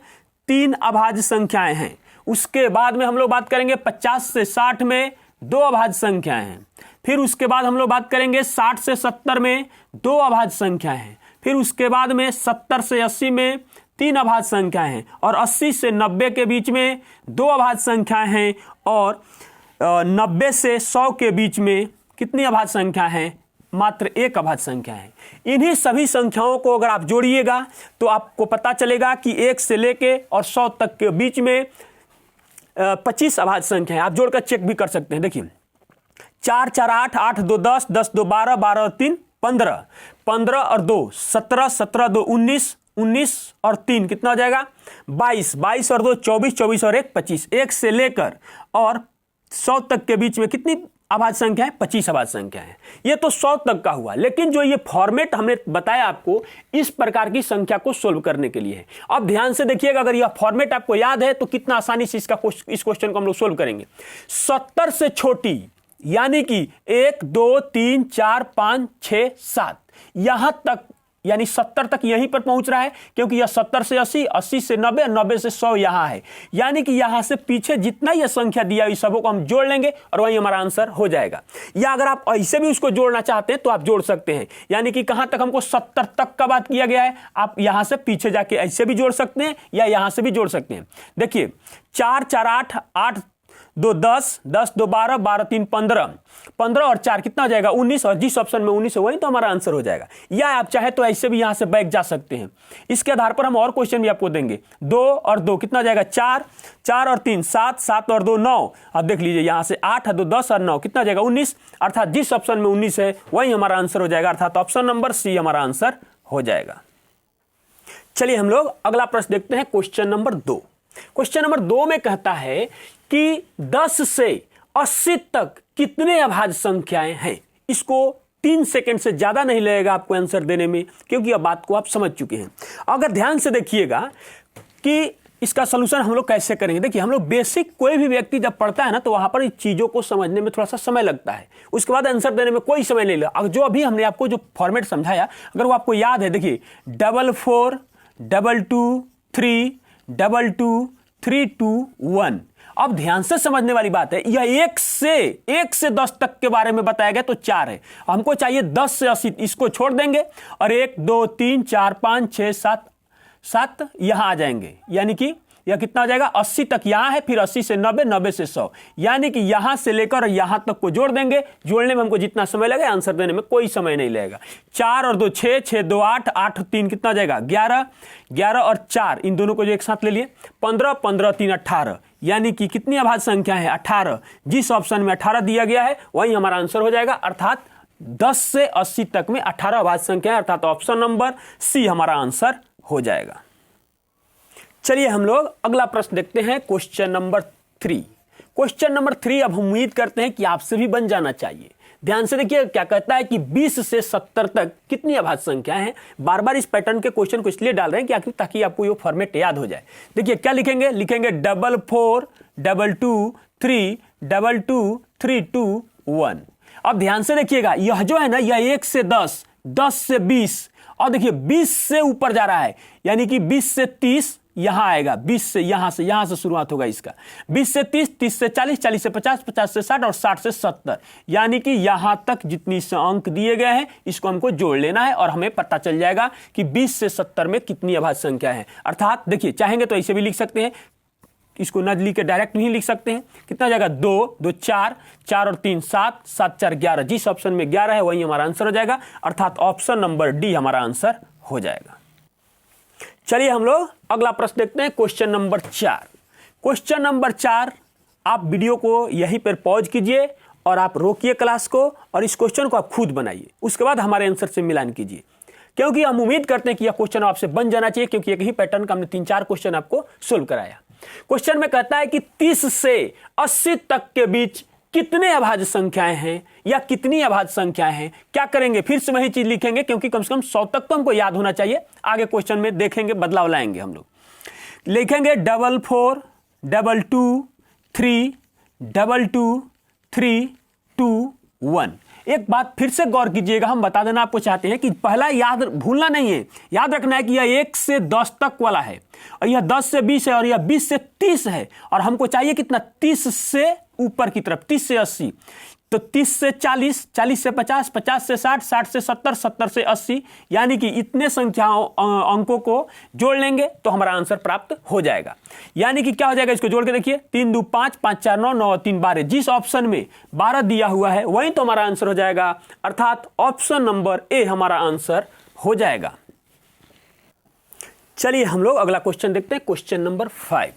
3 अभाज्य संख्याएं हैं। उसके बाद में हम लोग बात करेंगे 50 से 60 में 2 अभाज्य संख्याएं हैं। फिर उसके बाद हम लोग बात करेंगे 60 से 70 में 2 अभाज्य संख्याएं हैं। फिर उसके बाद में 70 से 80 में 3 अभाज्य संख्याएं हैं, और 80 से 90 के बीच में 2 अभाज्य संख्याएं हैं, और 90 से 100 के बीच में कितनी अभाज्य संख्या है? मात्र 1 अभाज्य संख्या है। इन्हीं सभी संख्याओं को अगर आप जोड़िएगा तो आपको पता चलेगा कि 1 से लेके और 100 तक के बीच में 25 अभाज्य संख्या है। आप जोड़कर चेक भी कर सकते हैं। देखिए 4 4 8 8 2 10 10 2 12 12 और 3 15 15 और 2 17 17 2 19 19 और 3 कितना हो जाएगा? 22 22 और 2 24 24 और 1 25। 1 से लेकर और 100 तक के बीच में कितनी अभाज्य संख्या है? 25 अभाज्य संख्या है। ये तो 100 तक का हुआ, लेकिन जो ये फॉर्मेट हमने बताया आपको इस प्रकार की संख्या को सोल्व करने के लिए है। अब ध्यान से देखिएगा, अगर यह फॉर्मेट आपको याद है तो कितना आसानी से इस क्वेश्चन को हम लोग सोल्व करेंगे। 70 से छोटी यानी कि 1 2 3 4 5 6 7 यहां तक, यानी 70 तक यहीं पर पहुंच रहा है, क्योंकि यह 70 से 80 80 से 90 90 से 100 यहां है। यानी कि यहां से पीछे जितना यह संख्या दिया इस सबों को हम जोड़ लेंगे और वही हमारा आंसर हो जाएगा। या अगर आप ऐसे भी उसको जोड़ना चाहते हैं तो आप जोड़ सकते हैं। यानी कि कहां तक हमको 70 तक का बात किया गया है, आप यहां से पीछे जाके ऐसे भी जोड़ सकते हैं या यहां से भी जोड़ सकते हैं। देखिए 4 4 8 8 2 10 10 2 12 12 3 15 15 और 4 कितना हो जाएगा? 19, और जिस ऑप्शन में 19 है वही तो हमारा आंसर हो जाएगा। या आप चाहे तो ऐसे भी यहां से बैक जा सकते हैं। इसके आधार पर हम और क्वेश्चन भी आपको देंगे। 2 और 2 कितना हो जाएगा? 4 4 और 3 7 7 और 2 9। अब देख लीजिए यहां से 8 2 10 और 9 कितना हो जाएगा? 19, अर्थात जिस ऑप्शन में 19 है वही हमारा आंसर हो जाएगा, अर्थात ऑप्शन नंबर सी हमारा आंसर हो जाएगा। चलिए हम लोग अगला प्रश्न देखते हैं, क्वेश्चन नंबर 2। क्वेश्चन नंबर 2 में कहता है कि 10 से 80 तक कितने अभाज्य संख्याएं हैं। इसको 3 सेकंड से ज्यादा नहीं लगेगा आपको आंसर देने में, क्योंकि अब बात को आप समझ चुके हैं। अगर ध्यान से देखिएगा कि इसका सलूशन हम लोग कैसे करेंगे। देखिए हम लोग बेसिक, कोई भी व्यक्ति जब पढ़ता है ना तो वहां पर चीजों को समझने में थोड़ा सा समय लगता है, उसके बाद आंसर देने में कोई समय नहीं लगा। जो अभी हमने आपको जो फॉर्मेट समझाया, अगर वो आपको याद है, देखिए 44 22 3 22 3 2 1। अब ध्यान से समझने वाली बात है, यह 1 से 10 तक के बारे में बताया गया तो 4 है। हमको चाहिए 10 से 80, इसको छोड़ देंगे और 1 2 3 4 5 6 7 7 यहां आ जाएंगे, यानी कि यह कितना हो जाएगा 80 तक यहाँ है, फिर 80 से 90, 90 से 100, यानी कि यहाँ से लेकर यहाँ तक को जोड़ देंगे। जोड़ने में हमको जितना समय लगेगा आंसर देने में कोई समय नहीं लगेगा। 4 और 2 6, 6 2 8, 8 और 3 कितना हो जाएगा 11, 11 और 4 इन दोनों को जो एक साथ ले लिए 15, 15 3 18, यानी कि कितनी अभाज्य संख्या है 18। जिस ऑप्शन में 18 दिया गया है वही हमारा आंसर हो जाएगा, अर्थात 10 से 80 तक में 18 अभाज्य संख्या है, अर्थात ऑप्शन नंबर सी हमारा आंसर हो जाएगा। चलिए हम लोग अगला प्रश्न देखते हैं, क्वेश्चन नंबर 3। क्वेश्चन नंबर 3 अब हम उम्मीद करते हैं कि आपसे भी बन जाना चाहिए। ध्यान से देखिए क्या कहता है कि 20 से 70 तक कितनी अभाज्य संख्याएं हैं। बार बार इस पैटर्न के क्वेश्चन को इसलिए डाल रहे हैं कि ताकि आपको ये फॉर्मेट याद हो जाए। देखिए क्या लिखेंगे, लिखेंगे 44 22 3 22 3 2 1। अब ध्यान से देखिएगा, यह जो है ना, यह 1 से 10, 10 से 20 और देखिए 20 से ऊपर जा रहा है, यानी कि 20 से 30 यहां आएगा, 20 से यहां से शुरुआत होगा इसका, 20 से 30, 30 से 40, 40 से 50, 50 से 60 और 60 से 70, यानी कि यहां तक जितनी अंक दिए गए हैं इसको हमको जोड़ लेना है और हमें पता चल जाएगा कि 20 से 70 में कितनी अभाज्य संख्या है। अर्थात देखिए चाहेंगे तो ऐसे भी लिख सकते हैं, इसको न लिख के डायरेक्ट नहीं लिख सकते हैं। कितना जाएगा 2 2 4, 4 और 3 7, 7 4 11, जिस ऑप्शन में 11 है वही हमारा आंसर हो जाएगा, अर्थात ऑप्शन नंबर डी हमारा आंसर हो जाएगा। चलिए हम लोग अगला प्रश्न देखते हैं, क्वेश्चन नंबर 4। क्वेश्चन नंबर 4 आप वीडियो को यहीं पर पॉज कीजिए और आप रोकिए क्लास को और इस क्वेश्चन को आप खुद बनाइए, उसके बाद हमारे आंसर से मिलान कीजिए, क्योंकि हम उम्मीद करते हैं कि यह क्वेश्चन आपसे बन जाना चाहिए, क्योंकि एक ही पैटर्न का हमने 3-4 क्वेश्चन आपको सोल्व कराया। क्वेश्चन में कहता है कि 30 से 80 तक के बीच कितने अभाज्य संख्याएं हैं या कितनी अभाज्य संख्याएं हैं। क्या करेंगे, फिर से वही चीज लिखेंगे, क्योंकि कम से कम 100 तक तो हमको याद होना चाहिए। आगे क्वेश्चन में देखेंगे बदलाव लाएंगे हम लोग। लिखेंगे 44 22 3 22 3 2 1। एक बात फिर से गौर कीजिएगा, हम बता देना आपको चाहते हैं कि पहला याद भूलना नहीं है, याद रखना है कि यह 1 से 10 तक वाला है और यह 10 से 20 है और यह 20 से 30 है, और हमको चाहिए कितना 30 से ऊपर की तरफ, 30 से 80, तो 30 से 40, 40 से 50, 50 से 60, 60 से 70, 70 से 80, यानी कि इतने संख्याओं अंकों को जोड़ लेंगे तो हमारा आंसर प्राप्त हो जाएगा। यानी कि क्या हो जाएगा, इसको जोड़ के देखिए 3 2 5, 5 4 9, 9 3 12, जिस ऑप्शन में 12 दिया हुआ है वही तो हमारा आंसर हो जाएगा, अर्थात ऑप्शन नंबर ए हमारा आंसर हो जाएगा। चलिए हम लोग अगला क्वेश्चन देखते हैं, क्वेश्चन नंबर 5।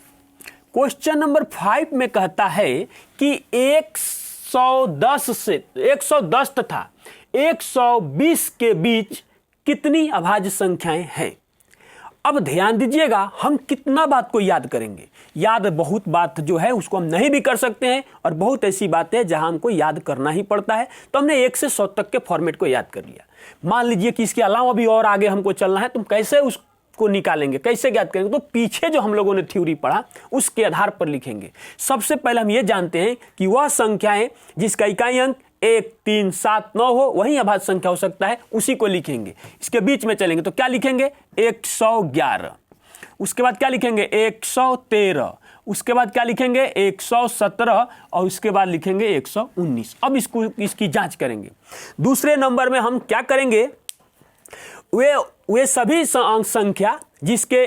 क्वेश्चन नंबर 5 में कहता है कि 110 से 110 तथा 120 के बीच कितनी अभाज्य संख्याएं हैं। अब ध्यान दीजिएगा, हम कितना बात को याद करेंगे। याद बहुत बात जो है उसको हम नहीं भी कर सकते हैं, और बहुत ऐसी बातें हैं जहां हमको याद करना ही पड़ता है। तो हमने 1 से 100 तक के फॉर्मेट को याद कर लिया। मान लीजिए कि इसके अलावा भी और आगे हमको चलना है, तुम कैसे उसको निकालेंगे, कैसे ज्ञात करेंगे, तो पीछे जो हम लोगों ने थ्योरी पढ़ा उसके आधार पर लिखेंगे। सबसे पहले हम ये जानते हैं कि वह संख्याएं जिसका इकाई अंक 1 3 7 9 हो वही अभाज्य संख्या हो सकता है, उसी को लिखेंगे। इसके बीच में चलेंगे तो क्या लिखेंगे 111, उसके बाद क्या लिखेंगे 113, उसके बाद क्या लिखेंगे 117 और उसके बाद लिखेंगे 119। अब इसकी जांच करेंगे। दूसरे नंबर में हम क्या करेंगे, वे सभी संख्या जिसके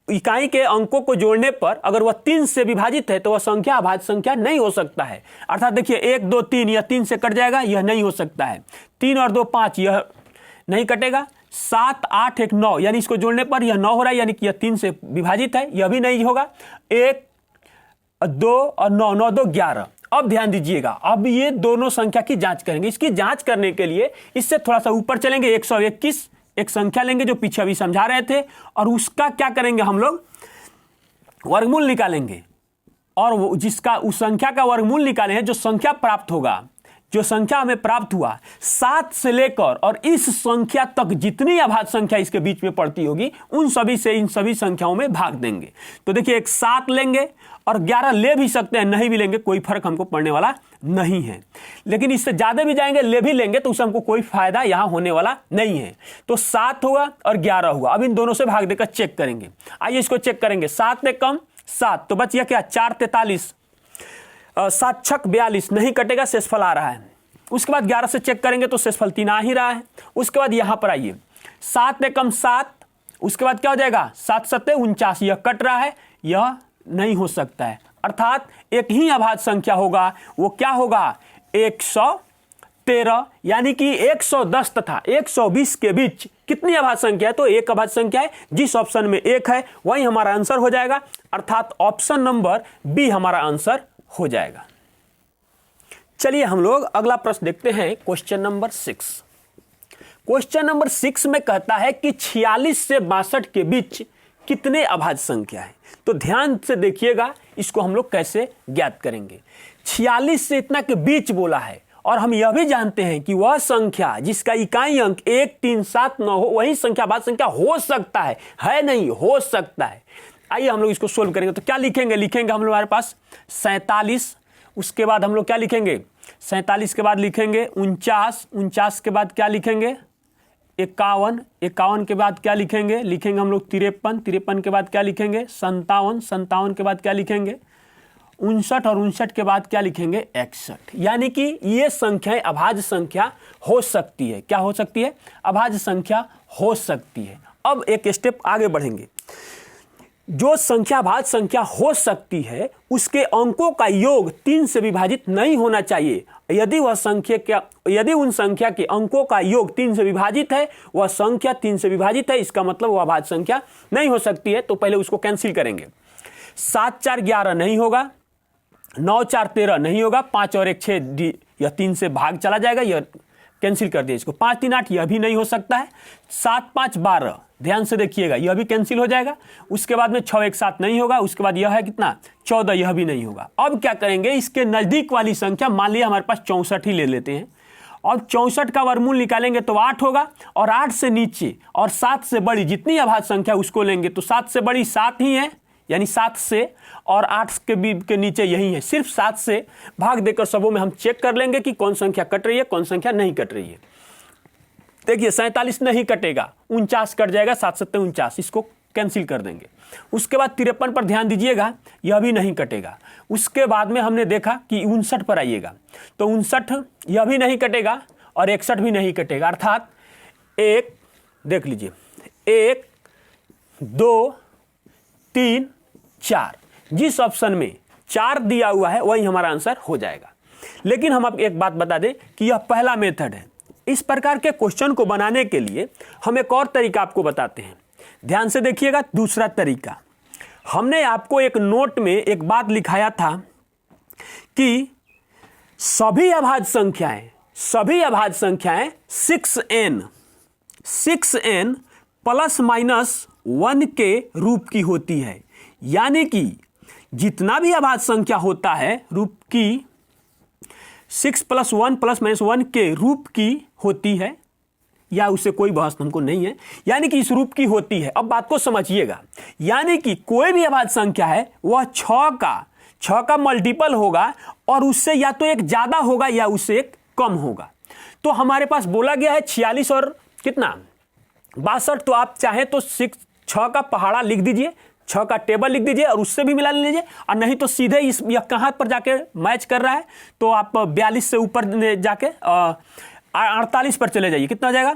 इकाई के अंकों को जोड़ने पर अगर वह 3 से विभाजित है तो वह संख्या अभाज्य संख्या नहीं हो सकता है। अर्थात देखिए 1 2 3, यह 3 से कट जाएगा, यह नहीं हो सकता है। 3 और 2 5, यह नहीं कटेगा। 7 8 1 9, यानी इसको जोड़ने पर यह 9 हो रहा है, यानी कि यह 3 से विभाजित है, यह भी नहीं होगा। 1 2 और 9 9 2 11। अब ध्यान दीजिएगा, अब ये दोनों संख्या की जांच करेंगे। इसकी जांच करने के लिए इससे थोड़ा सा ऊपर चलेंगे, 121 एक संख्या लेंगे जो पीछे अभी समझा रहे थे, और उसका क्या करेंगे हम लोग वर्गमूल निकालेंगे, और जिसका उस संख्या का वर्गमूल निकाले हैं, जो संख्या प्राप्त होगा, जो संख्या हमें प्राप्त हुआ 7 से लेकर और इस संख्या तक जितनी अभाज्य संख्या इसके बीच में पड़ती होगी उन सभी से इन सभी संख्याओं में भाग देंगे। तो देखिए एक 7 लेंगे और 11 ले भी सकते हैं, नहीं भी लेंगे, कोई फर्क हमको पड़ने वाला नहीं है। लेकिन इससे ज्यादा भी जाएंगे, ले भी लेंगे तो उससे हमको कोई फायदा यहां होने वाला नहीं है। तो 7 होगा और 11 होगा। अब इन दोनों से भाग देकर चेक करेंगे। आइए इसको चेक करेंगे। 7 से कम 7 तो बच गया क्या 4 43, 7 6 42, नहीं कटेगा, शेषफल आ रहा है। उसके बाद 11 से चेक करेंगे तो शेषफल 3 आ ही रहा है। उसके बाद यहां पर आइए, 7 से कम 7 उसके बाद क्या हो जाएगा 7 सत्ते 49, यह कट रहा है, यह नहीं हो सकता है। अर्थात एक ही अभाज्य संख्या होगा, वो क्या होगा 113, यानी कि 110 तथा 120 के बीच कितनी अभाज्य संख्या है, तो एक अभाज्य संख्या है। जिस ऑप्शन में एक है वही हमारा आंसर हो जाएगा, अर्थात ऑप्शन नंबर बी हमारा आंसर हो जाएगा। चलिए हम लोग अगला प्रश्न देखते हैं, क्वेश्चन नंबर 6। क्वेश्चन नंबर 6 में कहता है कि 46 से 62 के बीच कितने अभाज्य संख्या है। तो ध्यान से देखिएगा, इसको हम लोग कैसे ज्ञात करेंगे। 46 से इतना के बीच बोला है, और हम यह भी जानते हैं कि वह संख्या जिसका इकाई अंक 1, 3, 7, 9 हो, वही संख्या अभाज्य संख्या हो सकता है नहीं, हो सकता है। आइए हम लोग इसको सोल्व करेंगे। तो क्या लिखेंगे, लिखेंगे हम लोग हमारे पास 47, उसके बाद हम लोग क्या लिखेंगे 47 के बाद लिखेंगे 49, 49 के बाद क्या लिखेंगे 51, 51 के बाद क्या लिखेंगे, लिखेंगे हम लोग 53, 53 के बाद क्या लिखेंगे 57, 57 के बाद क्या लिखेंगे 59, और 59 के बाद क्या लिखेंगे 61। यानी कि ये संख्याएं अभाज्य संख्या हो सकती है। क्या हो सकती है, अभाज्य संख्या हो सकती है। अब एक स्टेप आगे बढ़ेंगे। जो संख्या अभाज्य संख्या हो सकती है उसके अंकों का योग 3 से विभाजित नहीं होना चाहिए। यदि उन संख्या के अंकों का योग 3 से विभाजित है, वह संख्या 3 से विभाजित है, इसका मतलब वह अभाज्य संख्या नहीं हो सकती है। तो पहले उसको कैंसिल करेंगे। 7 4 11 नहीं होगा, 9 4 13 नहीं होगा, 5 और 1 6, यह 3 से भाग चला जाएगा, यह कैंसिल कर दिए इसको। 5 3 8 यह भी नहीं हो सकता है। 7 5 12 ध्यान से देखिएगा, यह भी कैंसिल हो जाएगा। उसके बाद में 6 1 7 नहीं होगा। उसके बाद यह है कितना 14, यह भी नहीं होगा। अब क्या करेंगे, इसके नजदीक वाली संख्या मान लिया हमारे पास 64 ही ले लेते हैं। अब 64 का वर्गमूल निकालेंगे तो 8 होगा, और 8 से नीचे और 7 से बड़ी जितनी अभाज्य संख्या उसको लेंगे। तो 7 से बड़ी 7 ही है, यानी 7 से और 8 के नीचे यही है। सिर्फ 7 से भाग देकर सबों में हम चेक कर लेंगे कि कौन संख्या कट रही है, कौन संख्या नहीं कट रही है। देखिए 47 नहीं कटेगा, 49 कट जाएगा, 7 7 49, इसको कैंसिल कर देंगे। उसके बाद 53 पर ध्यान दीजिएगा, यह भी नहीं कटेगा। उसके बाद में हमने देखा कि 59 पर आइएगा, तो 59 यह भी नहीं कटेगा और 61 भी नहीं कटेगा। अर्थात एक देख लीजिए 1 2 3 4, जिस ऑप्शन में 4 दिया हुआ है वही हमारा आंसर हो जाएगा। लेकिन हम आपको एक बात बता दें कि यह पहला मेथड है। इस प्रकार के क्वेश्चन को बनाने के लिए हम एक और तरीका आपको बताते हैं। ध्यान से देखिएगा, दूसरा तरीका, हमने आपको एक नोट में एक बात लिखाया था कि सभी अभाज्य संख्याएं 6n प्लस माइनस 1 के रूप की होती है। यानी कि जितना भी अभाज्य संख्या होता है रूप की 6 + 1 ± 1 के रूप की होती है, या उससे कोई बहस हमको नहीं है, यानी कि इस रूप की होती है। अब बात को समझिएगा, यानी कि कोई भी अभाज्य संख्या है वह 6 का मल्टीपल होगा, और उससे या तो एक ज्यादा होगा या उससे एक कम होगा। तो हमारे पास बोला गया है 46 और कितना 62। तो आप चाहें तो 6 का पहाड़ा लिख दीजिए, 6 का टेबल लिख दीजिए और उससे भी मिला लीजिए, और नहीं तो सीधे इस यह कहाँ पर जाके मैच कर रहा है, तो आप 42 से ऊपर जाके 48 पर चले जाइए। कितना हो जाएगा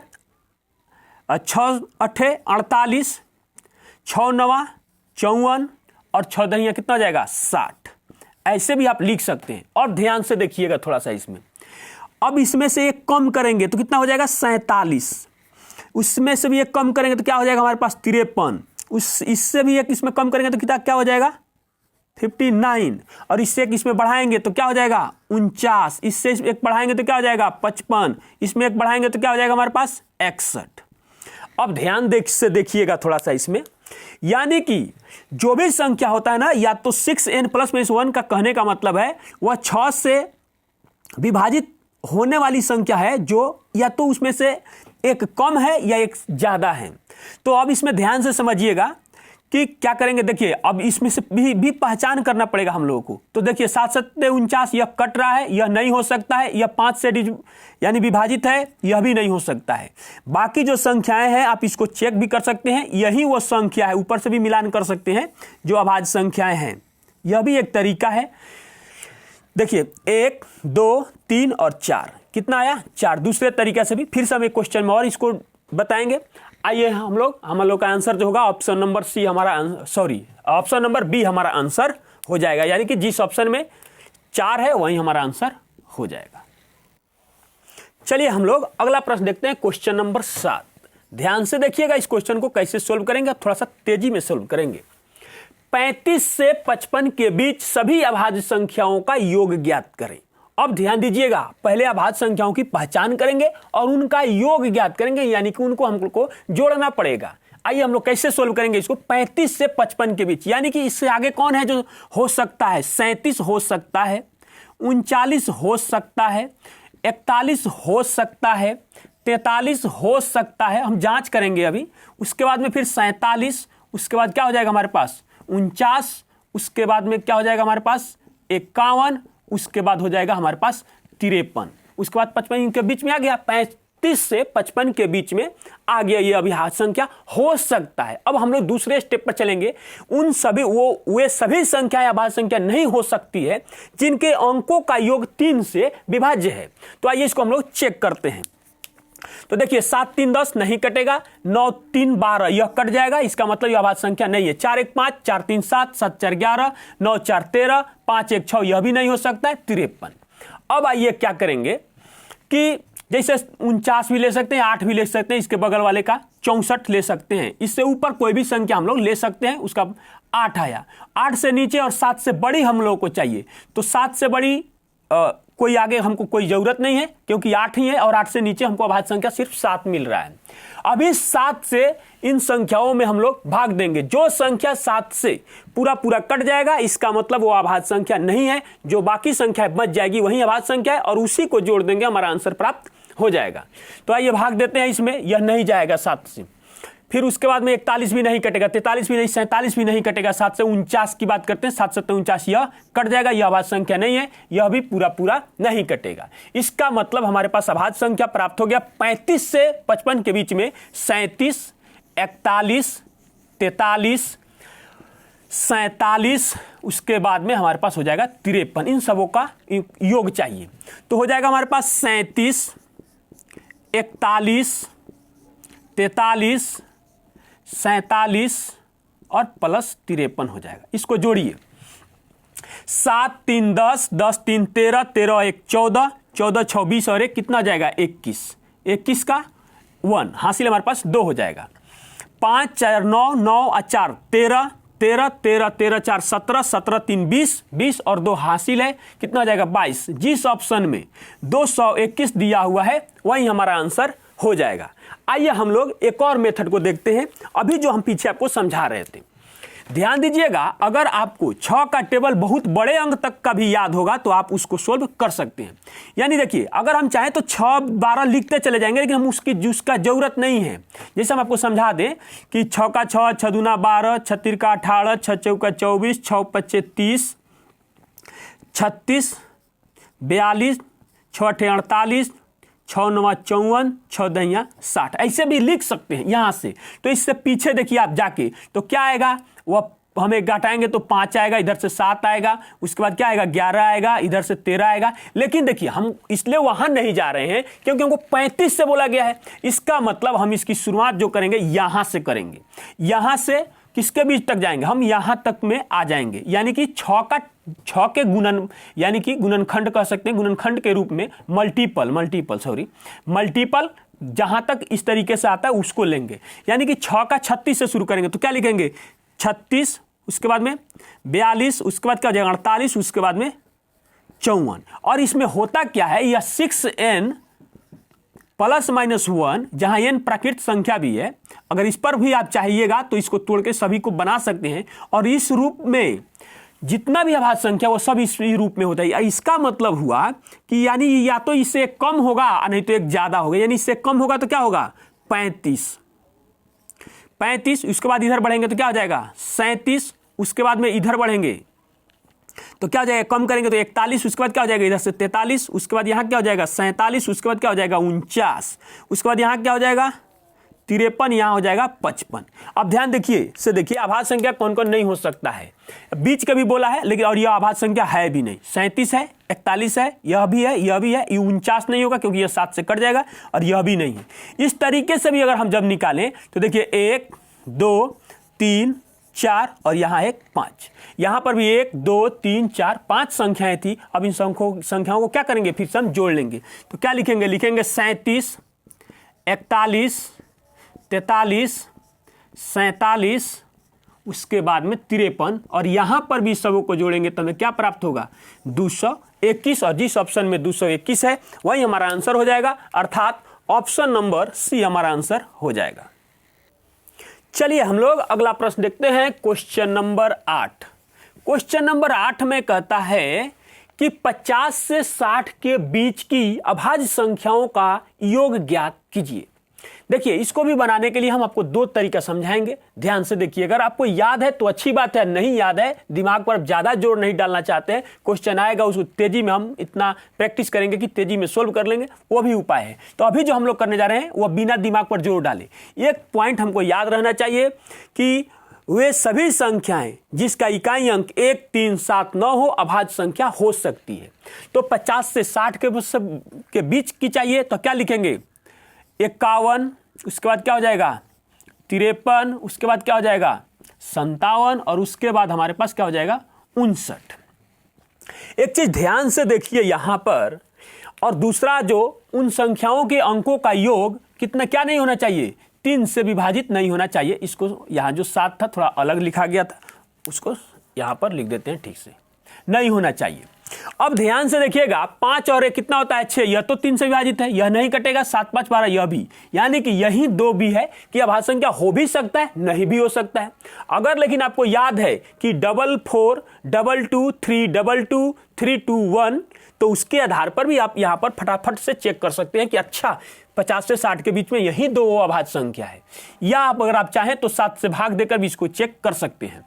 6 8 48, 6 9 54 और 6 10 कितना हो जाएगा 60। ऐसे भी आप लिख सकते हैं। और ध्यान से देखिएगा थोड़ा सा इसमें, अब इसमें से एक कम करेंगे तो कितना हो जाएगा 47, उसमें से भी एक कम करेंगे तो क्या हो जाएगा हमारे पास 53, इससे भी एक इसमें कम करेंगे तो कितना क्या हो जाएगा 59, और इससे एक इसमें बढ़ाएंगे तो क्या हो जाएगा 49, इससे एक बढ़ाएंगे तो क्या हो जाएगा 55, इसमें एक बढ़ाएंगे तो क्या हो जाएगा हमारे पास 61। अब ध्यान से देखिएगा थोड़ा सा इसमें, यानी कि जो भी संख्या होता है ना, या तो 6n ± 1 का कहने का मतलब है वह 6 से विभाजित होने वाली संख्या है, जो या तो उसमें से एक कम है या एक ज्यादा है। तो अब इसमें ध्यान से समझिएगा कि क्या करेंगे। देखिए अब इसमें से भी पहचान करना पड़ेगा हम लोगों को। तो देखिए 7 7 49 यह कट रहा है, यह नहीं हो सकता है। यह 5 से यानी विभाजित है, यह भी नहीं हो सकता है। बाकी जो संख्याएं हैं आप इसको चेक भी कर सकते हैं, यही वो संख्या है, ऊपर से भी मिलान कर सकते हैं जो अभाज्य संख्याएं हैं। यह भी एक तरीका है। देखिए 1 2 3 और 4 कितना आया 4। दूसरे तरीके से भी फिर से हम एक क्वेश्चन में और इसको बताएंगे। आइए हम लोग का आंसर जो होगा ऑप्शन नंबर सी हमारा, ऑप्शन नंबर बी हमारा आंसर हो जाएगा, यानी कि जिस ऑप्शन में 4 है वही हमारा आंसर हो जाएगा। चलिए हम लोग अगला प्रश्न देखते हैं, क्वेश्चन नंबर 7। ध्यान से देखिएगा इस क्वेश्चन को कैसे सोल्व करेंगे, थोड़ा सा तेजी में सोल्व करेंगे। 35 से 55 के बीच सभी अभाज्य संख्याओं का योग ज्ञात करें। अब ध्यान दीजिएगा, पहले अभाज्य संख्याओं की पहचान करेंगे और उनका योग ज्ञात करेंगे, यानी कि उनको हमको जोड़ना पड़ेगा। आइए हम लोग कैसे सोल्व करेंगे इसको। 35 से 55 के बीच, यानी कि इससे आगे कौन है जो हो सकता है? 37 हो सकता है, 39 हो सकता है, 41 हो सकता है, 43 हो सकता है, हम जांच करेंगे अभी। उसके बाद में फिर 47, उसके बाद क्या हो जाएगा हमारे पास 49, उसके बाद में क्या हो जाएगा हमारे पास 51, उसके बाद हो जाएगा हमारे पास 53, उसके बाद 55 के बीच में आ गया। 35 से 55 के बीच में आ गया ये अभाज्य संख्या हो सकता है। अब हम लोग दूसरे स्टेप पर चलेंगे। उन सभी वे सभी संख्याएं अभाज्य संख्या नहीं हो सकती है जिनके अंकों का योग 3 से विभाज्य है। तो आइए इसको हम लोग चेक करते हैं। तो देखिए 7 3 10 नहीं कटेगा, 9 3 12 यह कट जाएगा, इसका मतलब यह अभाज्य संख्या नहीं है। 4 1 5, 4 3 7, 7 4 11, 9 4 13, 5 1 6 यह भी नहीं हो सकता है, 53। अब आइए क्या करेंगे कि जैसे 49 भी ले सकते हैं, 8 भी ले सकते हैं, इसके बगल वाले का 64 ले सकते हैं, इससे ऊपर कोई भी संख्या हम लोग ले सकते हैं। उसका 8 आया, 8 से नीचे और 7 से बड़ी हम लोग को चाहिए, तो 7 से बड़ी कोई आगे हमको कोई जरूरत नहीं है क्योंकि 8 ही है, और 8 से नीचे हमको अभाज्य संख्या सिर्फ 7 मिल रहा है। अभी 7 से इन संख्याओं में हम लोग भाग देंगे, जो संख्या 7 से पूरा कट जाएगा इसका मतलब वो अभाज्य संख्या नहीं है, जो बाकी संख्या बच जाएगी वही अभाज्य संख्या है, और उसी को जोड़ देंगे हमारा आंसर प्राप्त हो जाएगा। तो आइए भाग देते हैं इसमें, यह नहीं जाएगा 7 से। फिर उसके बाद में 41 भी नहीं कटेगा, 43 भी नहीं, 47 भी नहीं कटेगा। 7 से 49 की बात करते हैं, 7 7 49 यह कट जाएगा, यह अभाज्य संख्या नहीं है, यह भी पूरा नहीं कटेगा। इसका मतलब हमारे पास अभाज्य संख्या प्राप्त हो गया 35 से 55 के बीच में 37, 41, 43, 47, उसके बाद में हमारे पास हो जाएगा 53। इन सबों का योग चाहिए, तो हो जाएगा हमारे पास 37, 41, 43, 47 और प्लस 53 हो जाएगा। इसको जोड़िए, 7 3 10, 10 3 13, 13 1 14, 14 26 और 1 कितना जाएगा 21, 21 का 1 हासिल हमारे पास 2 हो जाएगा। 5 4 9, 9 और 4 13, 13 13 13 4 17, 17 3 20, 20 और 2 हासिल है, कितना हो जाएगा 22। जिस ऑप्शन में 221 दिया हुआ है वही हमारा आंसर हो जाएगा। आइए हम लोग एक और मेथड को देखते हैं, अभी जो हम पीछे आपको समझा रहे थे। ध्यान दीजिएगा, अगर आपको 6 का टेबल बहुत बड़े अंक तक का भी याद होगा तो आप उसको सोल्व कर सकते हैं। यानी देखिए, अगर हम चाहें तो 6 12 लिखते चले जाएंगे, लेकिन हम उसका जरूरत नहीं है। जैसे हम आपको समझा दें कि 6 का 6, 6 दूना 12, 6 3 का 18, 6 चौका 24, 6 5 30, 36, 42, 6 8 48, 6 9 54, 6 10 60 ऐसे भी लिख सकते हैं यहाँ से। तो इससे पीछे देखिए आप जाके तो क्या आएगा, वह हमें घटाएंगे तो 5 आएगा, इधर से 7 आएगा, उसके बाद क्या आएगा 11 आएगा, इधर से 13 आएगा। लेकिन देखिए हम इसलिए वहां नहीं जा रहे हैं क्योंकि हमको 35 से बोला गया है। इसका मतलब हम इसकी शुरुआत जो करेंगे यहां से करेंगे, यहां से किसके बीच तक जाएंगे, हम यहां तक में आ जाएंगे। यानी कि 6 के गुणन, यानी कि गुणनखंड कह सकते हैं, गुणनखंड के रूप में मल्टीपल जहां तक इस तरीके से आता है उसको लेंगे। यानी कि 6 का 36 से शुरू करेंगे तो क्या लिखेंगे 36, उसके बाद में 42, उसके बाद क्या हो जाएगा 48, उसके बाद में 54। और इसमें होता क्या है, यह 6n प्लस माइनस 1, जहां n प्राकृत संख्या भी है, अगर इस पर भी आप चाहिएगा तो इसको तोड़ के सभी को बना सकते हैं। और इस रूप में जितना भी अभाज्य संख्या वो सब इस रूप में होता है। इसका मतलब हुआ कि यानी या तो इससे कम होगा नहीं तो एक ज्यादा होगा। यानी इससे कम होगा तो क्या होगा 35, उसके बाद इधर बढ़ेंगे तो क्या हो जाएगा 37, उसके बाद में इधर बढ़ेंगे तो क्या हो जाएगा, कम करेंगे तो 41, उसके बाद क्या हो जाएगा इधर से 43, उसके बाद यहाँ क्या हो जाएगा 47, उसके बाद क्या हो जाएगा 49, उसके बाद यहाँ क्या हो जाएगा 53, यहाँ हो जाएगा 55। अब ध्यान देखिए से देखिए आभाज्य संख्या कौन कौन नहीं हो सकता है, बीच का भी बोला है लेकिन, और यह आभाज्य संख्या है भी नहीं। 37 है, 41 है, यह भी है, यह भी है, ये 49 नहीं होगा क्योंकि यह 7 से कट जाएगा, और यह भी नहीं है। इस तरीके से भी अगर हम जब निकालें तो देखिए 1 2 3 4 और यहाँ एक 5, यहाँ पर भी 1 2 3 4 5 संख्याएं थी। अब इन संख्याओं को क्या करेंगे, फिर से हम जोड़ लेंगे। तो क्या लिखेंगे, लिखेंगे 37 41 43 47, उसके बाद में 53, और यहां पर भी सबों को जोड़ेंगे तो हमें क्या प्राप्त होगा, 221। और जिस ऑप्शन में 221 है वही हमारा आंसर हो जाएगा, अर्थात ऑप्शन नंबर सी हमारा आंसर हो जाएगा। चलिए हम लोग अगला प्रश्न देखते हैं, क्वेश्चन नंबर 8। क्वेश्चन नंबर 8 में कहता है कि 50 से 60 के बीच की अभाज्य संख्याओं का योग ज्ञात कीजिए। देखिए इसको भी बनाने के लिए हम आपको दो तरीका समझाएंगे, ध्यान से देखिए। अगर आपको याद है तो अच्छी बात है, नहीं याद है, दिमाग पर ज्यादा जोर नहीं डालना चाहते हैं, क्वेश्चन आएगा उसको तेजी में हम इतना प्रैक्टिस करेंगे कि तेजी में सोल्व कर लेंगे, वो भी उपाय है। तो अभी जो हम लोग करने जा रहे हैं वो बिना दिमाग पर जोर डाले, एक पॉइंट हमको याद रहना चाहिए कि वे सभी संख्याएं जिसका इकाई अंक 1 3 7 9 हो अभाज्य संख्या हो सकती है। तो 50 से 60 के बीच की चाहिए तो क्या लिखेंगे, 51, उसके बाद क्या हो जाएगा 53, उसके बाद क्या हो जाएगा 57, और उसके बाद हमारे पास क्या हो जाएगा 59। एक चीज ध्यान से देखिए यहां पर, और दूसरा जो उन संख्याओं के अंकों का योग कितना क्या नहीं होना चाहिए, 3 से विभाजित नहीं होना चाहिए। इसको यहां जो 7 था थोड़ा अलग लिखा गया था, उसको यहां पर लिख देते हैं, ठीक से नहीं होना चाहिए। अब ध्यान से देखिएगा, 5 और 1 कितना होता है 6, यह तो 3 से विभाजित है, यह नहीं कटेगा, 7 5 12, यह भी, यानी कि यही 2 भी है कि अभाज्य संख्या हो भी सकता है नहीं भी हो सकता है। अगर लेकिन आपको याद है कि 4 4 2 2 3 2 2 3 2 1, तो उसके आधार पर भी आप यहां पर फटाफट से चेक कर सकते हैं कि अच्छा 50 से 60 के बीच में यही 2 अभाज्य संख्या है। या आप अगर आप चाहें तो 7 से भाग देकर भी इसको चेक कर सकते हैं,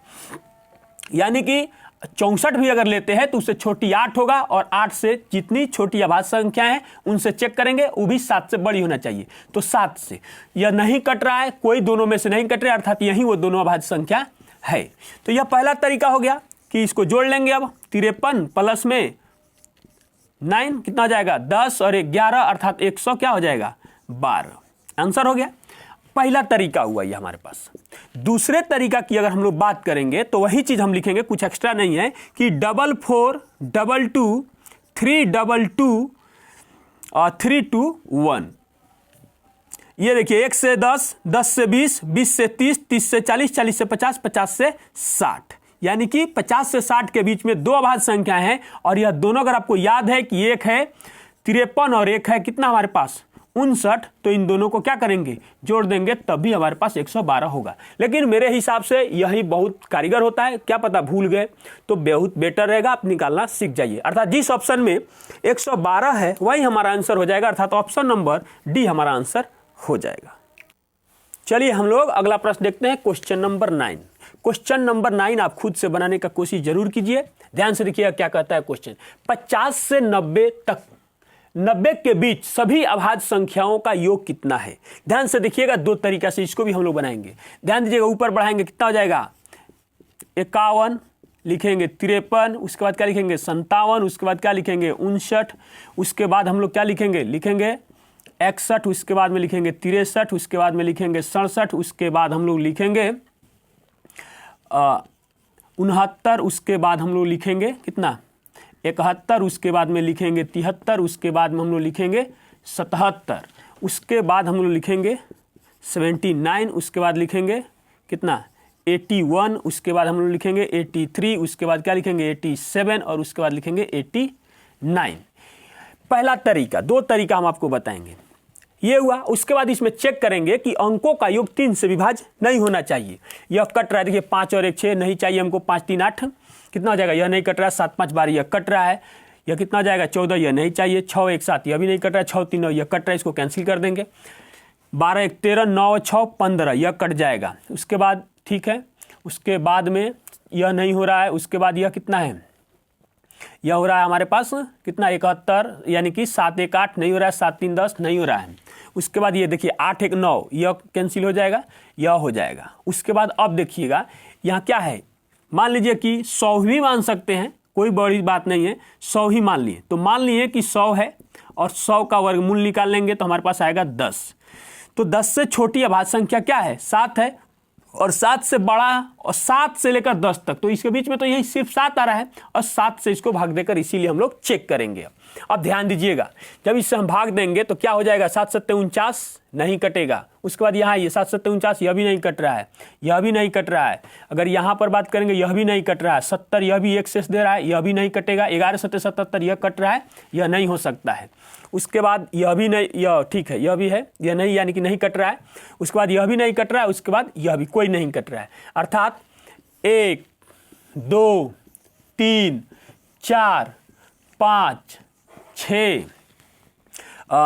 यानी कि 64 भी अगर लेते हैं तो उससे छोटी 8 होगा, और 8 से जितनी छोटी अभाज्य संख्या है उनसे चेक करेंगे, वो भी 7 से बड़ी होना चाहिए। तो 7 से यह नहीं कट रहा है, कोई दोनों में से नहीं कट रहा है, अर्थात यही वो दोनों अभाज्य संख्या है। तो यह पहला तरीका हो गया कि इसको जोड़ लेंगे। अब 53 प्लस में 9 कितना हो जाएगा 10 और 11, अर्थात 100 क्या हो जाएगा 12, आंसर हो गया। पहला तरीका हुआ ये हमारे पास। दूसरे तरीका की अगर हम लोग बात करेंगे तो वही चीज हम लिखेंगे, कुछ एक्स्ट्रा नहीं है, कि 4 4 2 2 3 2 2 और 3 2 1। ये देखिए 1 से 10, 10 से 20, 20 से 30, 30 से 40, 40 से 50, 50 से 60, यानी कि 50 से 60 के बीच में 2 अभाज्य संख्या हैं, और यह दोनों अगर आपको याद है कि एक है 53 और एक है कितना हमारे पास 59, तो इन दोनों को क्या करेंगे जोड़ देंगे, तभी हमारे पास 112 होगा। लेकिन मेरे हिसाब से यही बहुत कारीगर होता है, क्या पता भूल गए तो बहुत बेटर रहेगा, आप निकालना सीख जाइए। अर्थात जिस ऑप्शन में 112 है वही हमारा आंसर हो जाएगा, अर्थात ऑप्शन नंबर डी हमारा आंसर हो जाएगा। चलिए हम लोग अगला प्रश्न देखते हैं, क्वेश्चन नंबर 9। क्वेश्चन नंबर 9 आप खुद से बनाने का कोशिश जरूर कीजिए, ध्यान से देखिएगा क्या कहता है क्वेश्चन। 50 से 90 तक 90 के बीच सभी अभाज्य संख्याओं का योग कितना है। ध्यान से देखिएगा, दो तरीका से इसको भी हम लोग बनाएंगे। ध्यान दीजिएगा, ऊपर बढ़ाएंगे कितना हो जाएगा 51, लिखेंगे 53, उसके बाद क्या लिखेंगे 57, उसके बाद क्या लिखेंगे 59, उसके बाद हम लोग क्या लिखेंगे 61, उसके बाद में लिखेंगे 63, उसके बाद में लिखेंगे 67, उसके बाद हम लोग लिखेंगे 69, उसके बाद हम लोग लिखेंगे कितना 71, उसके बाद में लिखेंगे 73, उसके बाद में हम लोग लिखेंगे 77, उसके बाद हम लोग लिखेंगे 79, उसके बाद लिखेंगे कितना 81, उसके बाद हम लोग लिखेंगे 83, उसके बाद क्या लिखेंगे 87, और उसके बाद लिखेंगे 89। पहला तरीका, दो तरीका हम आपको बताएंगे, ये हुआ। उसके बाद इसमें चेक करेंगे कि अंकों का योग 3 से विभाज्य नहीं होना चाहिए। यह कट रहा है, देखिए 5 और 1 6 नहीं चाहिए हमको, 5 3 8 कितना हो जाएगा, यह नहीं कट रहा है, 7 5 12 यह कट रहा है, यह कितना हो जाएगा 14, यह नहीं चाहिए, 6 1 7 यह भी नहीं कट रहा है, 6 3 9 यह कट रहा है, इसको कैंसिल कर देंगे, 12 1 13 9 6 15 यह कट जाएगा। उसके बाद ठीक है, उसके बाद में यह नहीं हो रहा है, उसके बाद यह कितना है, यह हो रहा है हमारे पास कितना 71, यानी कि 7 1 8 नहीं हो रहा है, 7 3 10 नहीं हो रहा है। उसके बाद ये देखिए 8 1 9, यह कैंसिल हो जाएगा, यह हो जाएगा। उसके बाद अब देखिएगा यहाँ क्या है, मान लीजिए कि 100 भी मान सकते हैं, कोई बड़ी बात नहीं है, 100 ही मान लिए। तो मान लिए कि 100 है और 100 का वर्गमूल निकाल लेंगे तो हमारे पास आएगा 10। तो 10 से छोटी अभाज्य संख्या क्या है, 7 है, और 7 से बड़ा और 7 से लेकर 10 तक, तो इसके बीच में तो यही सिर्फ 7 आ रहा है, और 7 से इसको भाग देकर इसीलिए हम लोग चेक करेंगे। अब ध्यान दीजिएगा, जब इससे हम भाग देंगे तो क्या हो जाएगा, 7 7 49 नहीं कटेगा। उसके बाद यहाँ ये 7 7 49, यह भी नहीं कट रहा है, यह भी नहीं कट रहा है। अगर यहाँ पर बात करेंगे, यह भी नहीं कट रहा है। 70 यह भी एक शेष दे रहा है, यह भी नहीं कटेगा। 11 7 77 यह कट रहा है, यह नहीं हो सकता है। उसके बाद यह भी नहीं, यह ठीक है, यह भी है, यह नहीं, यानी कि नहीं कट रहा है। उसके बाद यह भी नहीं कट रहा है, उसके बाद यह भी कोई नहीं कट रहा है। अर्थात 1 2 3 4 5 6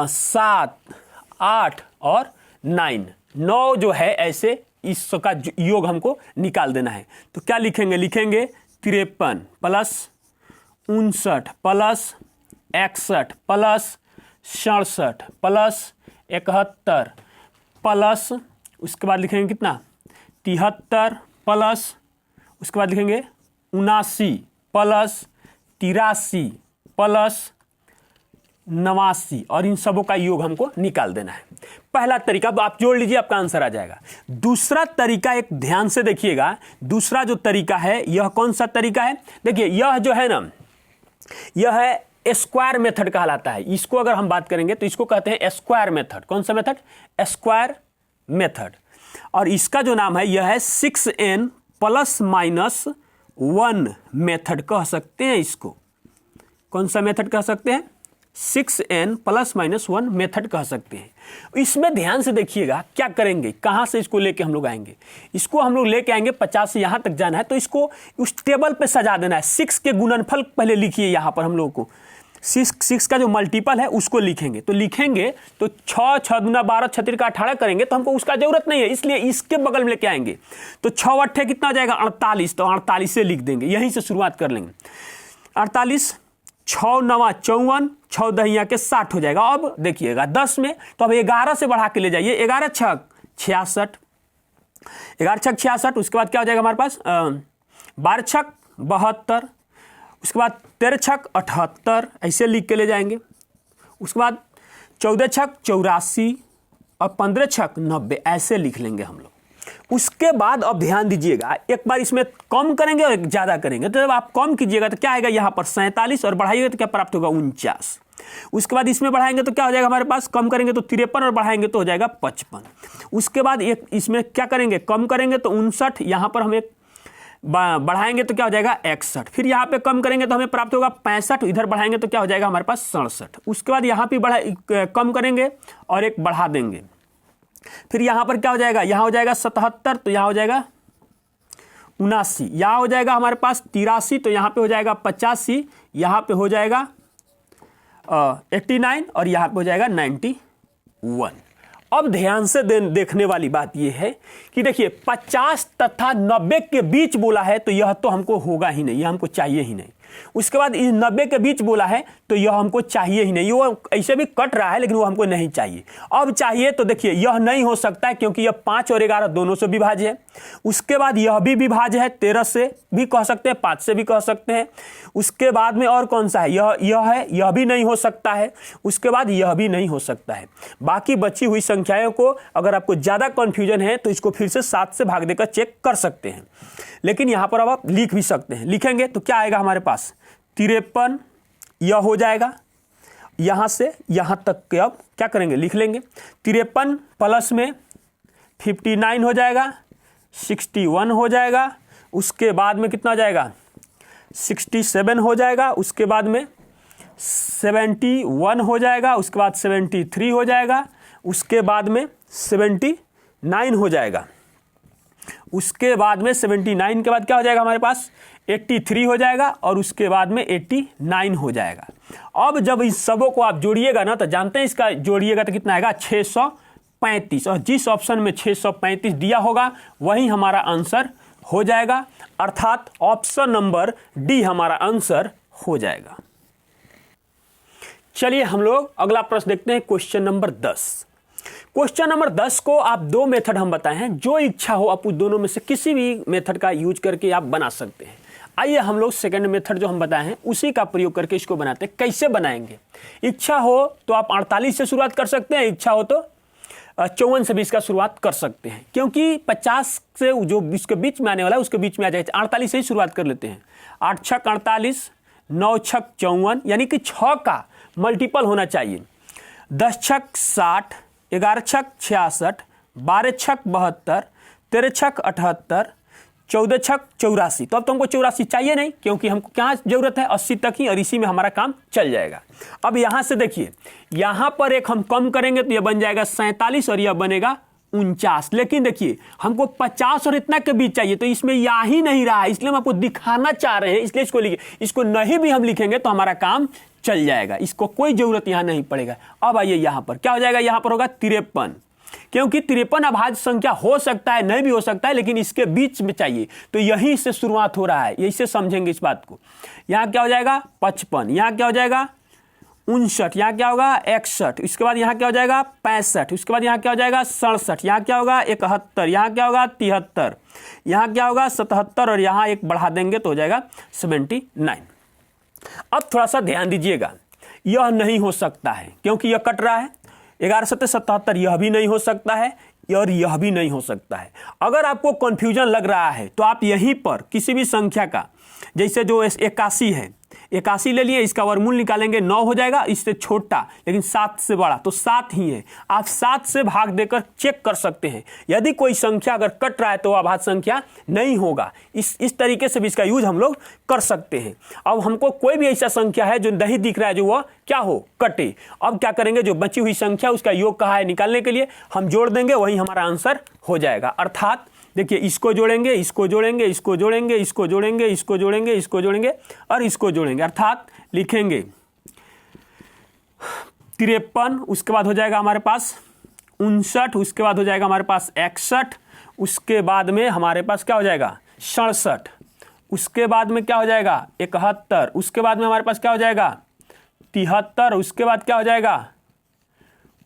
7 8 और 9 जो है, ऐसे इसका योग हमको निकाल देना है। तो क्या लिखेंगे, लिखेंगे 53 plus 59 plus 61 plus 67 plus 71 plus, उसके बाद लिखेंगे कितना 73 प्लस, उसके बाद लिखेंगे 79 प्लस 83 प्लस 89, और इन सबों का योग हमको निकाल देना है। पहला तरीका आप जोड़ लीजिए, आपका आंसर आ जाएगा। दूसरा तरीका एक ध्यान से देखिएगा, दूसरा जो तरीका है यह कौन सा तरीका है, देखिए यह जो है ना, यह है स्क्वायर मेथड कहलाता है। इसको अगर हम बात करेंगे तो इसको कहते हैं स्क्वायर मेथड। कौन सा मेथड, स्क्वायर मेथड। और इसका जो नाम है यह है 6n प्लस माइनस 1 मेथड कह सकते हैं इसको। कौन सा मेथड कह सकते हैं, 6n प्लस माइनस 1 मेथड कह सकते हैं। इसमें ध्यान से देखिएगा क्या करेंगे, कहाँ से इसको लेके हम लोग आएंगे। इसको हम लोग लेके आएंगे 50 से यहाँ तक जाना है, तो इसको उस टेबल पे सजा देना है। 6 के गुणनफल पहले लिखिए, यहाँ पर हम लोग को 6 का जो मल्टीपल है उसको लिखेंगे। तो लिखेंगे तो 6 6 दूना 12 6 का 18 करेंगे, तो हमको उसका जरूरत नहीं है, इसलिए इसके बगल में लेके आएंगे। तो 6 8 कितना हो जाएगा 48, तो 48 से लिख देंगे, यहीं से शुरुआत कर लेंगे। 48 6 9 54, 6 दहिया के 60 हो जाएगा। अब देखिएगा 10 में, तो अब 11 से बढ़ा के ले जाइए, 11 6 66, 11 6 66। उसके बाद क्या हो जाएगा हमारे पास 12 6 72, उसके बाद 13 6 78, ऐसे लिख के ले जाएंगे। उसके बाद 14 6 84 और 15 6 90, ऐसे लिख लेंगे हम लोग। उसके बाद अब ध्यान दीजिएगा, एक बार इसमें कम करेंगे और एक ज़्यादा करेंगे। तो जब आप कम कीजिएगा तो क्या आएगा यहाँ पर 47, और बढ़ाइएगा तो क्या प्राप्त होगा 49। उसके बाद इसमें बढ़ाएंगे तो क्या हो जाएगा हमारे पास, कम करेंगे तो 53 और बढ़ाएंगे तो हो जाएगा 55। उसके बाद एक इसमें क्या करेंगे, कम करेंगे तो 59, यहाँ पर हम एक बढ़ाएंगे तो क्या हो जाएगा 61। फिर यहाँ पे कम करेंगे तो हमें प्राप्त होगा 65, इधर बढ़ाएंगे तो क्या हो जाएगा हमारे पास 67। उसके बाद यहाँ पे कम करेंगे और एक बढ़ा देंगे। फिर यहाँ पर क्या हो जाएगा, यहाँ हो जाएगा 77, तो यहाँ हो जाएगा 79, यहाँ हो जाएगा हमारे पास 83, तो यहाँ पे हो जाएगा 85, यहाँ पे हो जाएगा 89 और यहाँ पे हो जाएगा 91। अब ध्यान से देखने वाली बात यह है कि देखिए 50 तथा 90 के बीच बोला है, तो यह तो हमको होगा ही नहीं, यह हमको चाहिए ही नहीं। उसके बाद इस 90 के बीच बोला है तो यह हमको चाहिए ही नहीं, वो ऐसे भी कट रहा है लेकिन वो हमको नहीं चाहिए। अब चाहिए तो देखिए यह नहीं हो सकता है, क्योंकि यह 5 और 11 दोनों से विभाज्य है। उसके बाद यह भी विभाज्य है, 13 से भी कह सकते हैं, 5 से भी कह सकते हैं। उसके बाद में और कौन सा है, यह है, यह भी नहीं हो सकता है। उसके बाद यह भी नहीं हो सकता है। बाकी बची हुई संख्याओं को अगर आपको ज़्यादा कन्फ्यूजन है तो इसको फिर से 7 से भाग देकर चेक कर सकते हैं, लेकिन यहाँ पर अब आप लिख भी सकते हैं। लिखेंगे तो क्या आएगा हमारे पास 53, यह हो जाएगा यहाँ से यहाँ तक के। अब क्या करेंगे, लिख लेंगे 53 प्लस में 59 हो जाएगा, 61 हो जाएगा। उसके बाद में कितना हो जाएगा 67 हो जाएगा। उसके बाद में 71 हो जाएगा। उसके बाद 73 हो जाएगा। उसके बाद में 79 हो जाएगा। उसके बाद में 79 के बाद क्या हो जाएगा हमारे पास 83 हो जाएगा, और उसके बाद में 89 हो जाएगा। अब जब इस सबों को आप जोड़िएगा ना, तो जानते हैं इसका जोड़िएगा तो कितना आएगा 635, और जिस ऑप्शन में 635 दिया होगा वही हमारा आंसर हो जाएगा, अर्थात ऑप्शन नंबर डी हमारा आंसर हो जाएगा। चलिए हम लोग अगला प्रश्न देखते हैं, क्वेश्चन नंबर 10। क्वेश्चन नंबर 10 को आप दो मेथड हम बताए हैं, जो इच्छा हो आप उस दोनों में से किसी भी मेथड का यूज करके आप बना सकते हैं। आइए हम लोग सेकंड मेथड जो हम बताए हैं उसी का प्रयोग करके इसको बनाते हैं। कैसे बनाएंगे? इच्छा हो तो आप 48 से शुरुआत कर सकते हैं, इच्छा हो तो 54 से भी इसका शुरुआत कर सकते हैं, क्योंकि 50 से जो इसके बीच में आने वाला है उसके बीच में आ जाएगा। 48 से ही शुरुआत कर लेते हैं। 8 छक 48, 9 छक 54, यानी कि 6 का मल्टीपल होना चाहिए। 10 छक 60, 11 छक 66, 12 छक 72, 13 छक 78, 14 छक 84। तो अब तो हमको 84 चाहिए नहीं, क्योंकि हमको क्या जरूरत है 80 तक ही, और इसी में हमारा काम चल जाएगा। अब यहां से देखिए, यहां पर एक हम कम करेंगे तो यह बन जाएगा 47 और यह बनेगा 49। लेकिन देखिए हमको 50 और इतना के बीच चाहिए, तो इसमें या ही नहीं रहा है, इसलिए हम आपको दिखाना चाह रहे हैं, इसलिए इसको लिखे। इसको नहीं भी हम लिखेंगे तो हमारा काम चल जाएगा, इसको कोई जरूरत यहां नहीं पड़ेगा। अब आइए यहां पर क्या हो जाएगा, यहां पर होगा 53, क्योंकि 53 अभाज्य संख्या हो सकता है, नहीं भी हो सकता है, लेकिन इसके बीच में चाहिए, तो यहीं से शुरुआत हो रहा है, यही से समझेंगे इस बात को। यहां क्या हो जाएगा 55, यहां क्या हो जाएगा 59, यहां क्या होगा 61, इसके बाद यहां क्या हो जाएगा 65, उसके बाद यहां क्या हो जाएगा 67, यहां क्या होगा 71, यहां क्या होगा 73, यहां क्या होगा 77, और यहां एक बढ़ा देंगे तो हो जाएगा 79। अब थोड़ा सा ध्यान दीजिएगा, यह नहीं हो सकता है क्योंकि यह कट रहा है। 11 7 77, यह भी नहीं हो सकता है और यह भी नहीं हो सकता है। अगर आपको कंफ्यूजन लग रहा है तो आप यहीं पर किसी भी संख्या का, जैसे जो 81 है, 81 ले लिए, इसका वर्गमूल निकालेंगे 9 हो जाएगा, इससे छोटा लेकिन 7 से बड़ा तो 7 ही है। आप 7 से भाग देकर चेक कर सकते हैं, यदि कोई संख्या अगर कट रहा है तो अभाज्य संख्या नहीं होगा। इस तरीके से भी इसका यूज हम लोग कर सकते हैं। अब हमको कोई भी ऐसा संख्या है जो नहीं दिख रहा है, जो वह क्या हो कटे, अब क्या करेंगे, जो बची हुई संख्या उसका योग कहा है निकालने के लिए, हम जोड़ देंगे, वही हमारा आंसर हो जाएगा। अर्थात देखिए, इसको जोड़ेंगे, इसको जोड़ेंगे, इसको जोड़ेंगे, इसको जोड़ेंगे, इसको जोड़ेंगे, इसको जोड़ेंगे और इसको जोड़ेंगे, अर्थात लिखेंगे 53, उसके बाद हो जाएगा हमारे पास 59, उसके बाद हो जाएगा हमारे पास 61, उसके बाद में हमारे पास क्या हो जाएगा 67, उसके बाद में क्या हो जाएगा 71, उसके बाद में हमारे पास क्या हो जाएगा 73, उसके बाद क्या हो जाएगा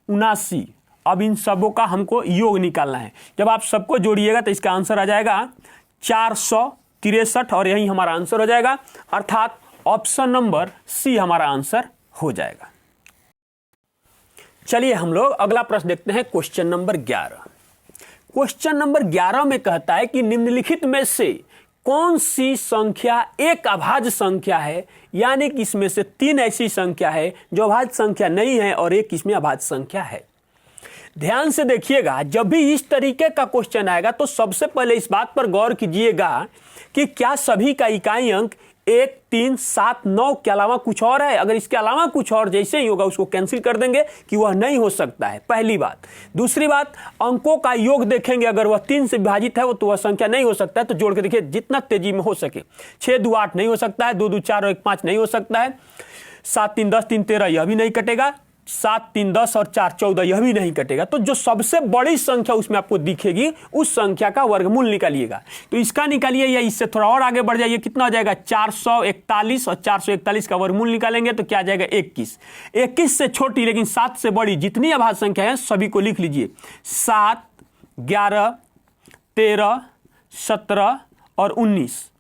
79। अब इन सबों का हमको योग निकालना है। जब आप सबको जोड़िएगा तो इसका आंसर आ जाएगा 463, और यही हमारा आंसर हो जाएगा, अर्थात ऑप्शन नंबर सी हमारा आंसर हो जाएगा। चलिए हम लोग अगला प्रश्न देखते हैं, क्वेश्चन नंबर 11। क्वेश्चन नंबर 11 में कहता है कि निम्नलिखित में से कौन सी संख्या एक अभाज्य संख्या है, यानी कि इसमें से 3 ऐसी संख्या है जो अभाज्य संख्या नहीं है और एक इसमें अभाज्य संख्या है। ध्यान से देखिएगा, जब भी इस तरीके का क्वेश्चन आएगा तो सबसे पहले इस बात पर गौर कीजिएगा कि क्या सभी का इकाई अंक 1 3 7 9 के अलावा कुछ और है। अगर इसके अलावा कुछ और जैसे ही होगा उसको कैंसिल कर देंगे कि वह नहीं हो सकता है, पहली बात। दूसरी बात, अंकों का योग देखेंगे, अगर वह 3 से विभाजित है वो तो वह संख्या नहीं हो सकता है, तो जोड़ के देखिए जितना तेजी में हो सके। 6 2 8 नहीं हो सकता है, 2 2 4 और 1 5 नहीं हो सकता है, 7 3 10 3 13 यह भी नहीं कटेगा, 7 3 10 और 4 14 यह भी नहीं कटेगा। तो जो सबसे बड़ी संख्या उसमें आपको दिखेगी उस संख्या का वर्गमूल निकालिएगा। तो इसका निकालिए या इससे थोड़ा और आगे बढ़ जाइए, कितना हो जाएगा 441, और 441 का वर्गमूल निकालेंगे तो क्या आ जाएगा 21। 21 से छोटी लेकिन 7 से बड़ी जितनी अभाज्य संख्या है सभी को लिख लीजिए, 7 11 13 17 और 19।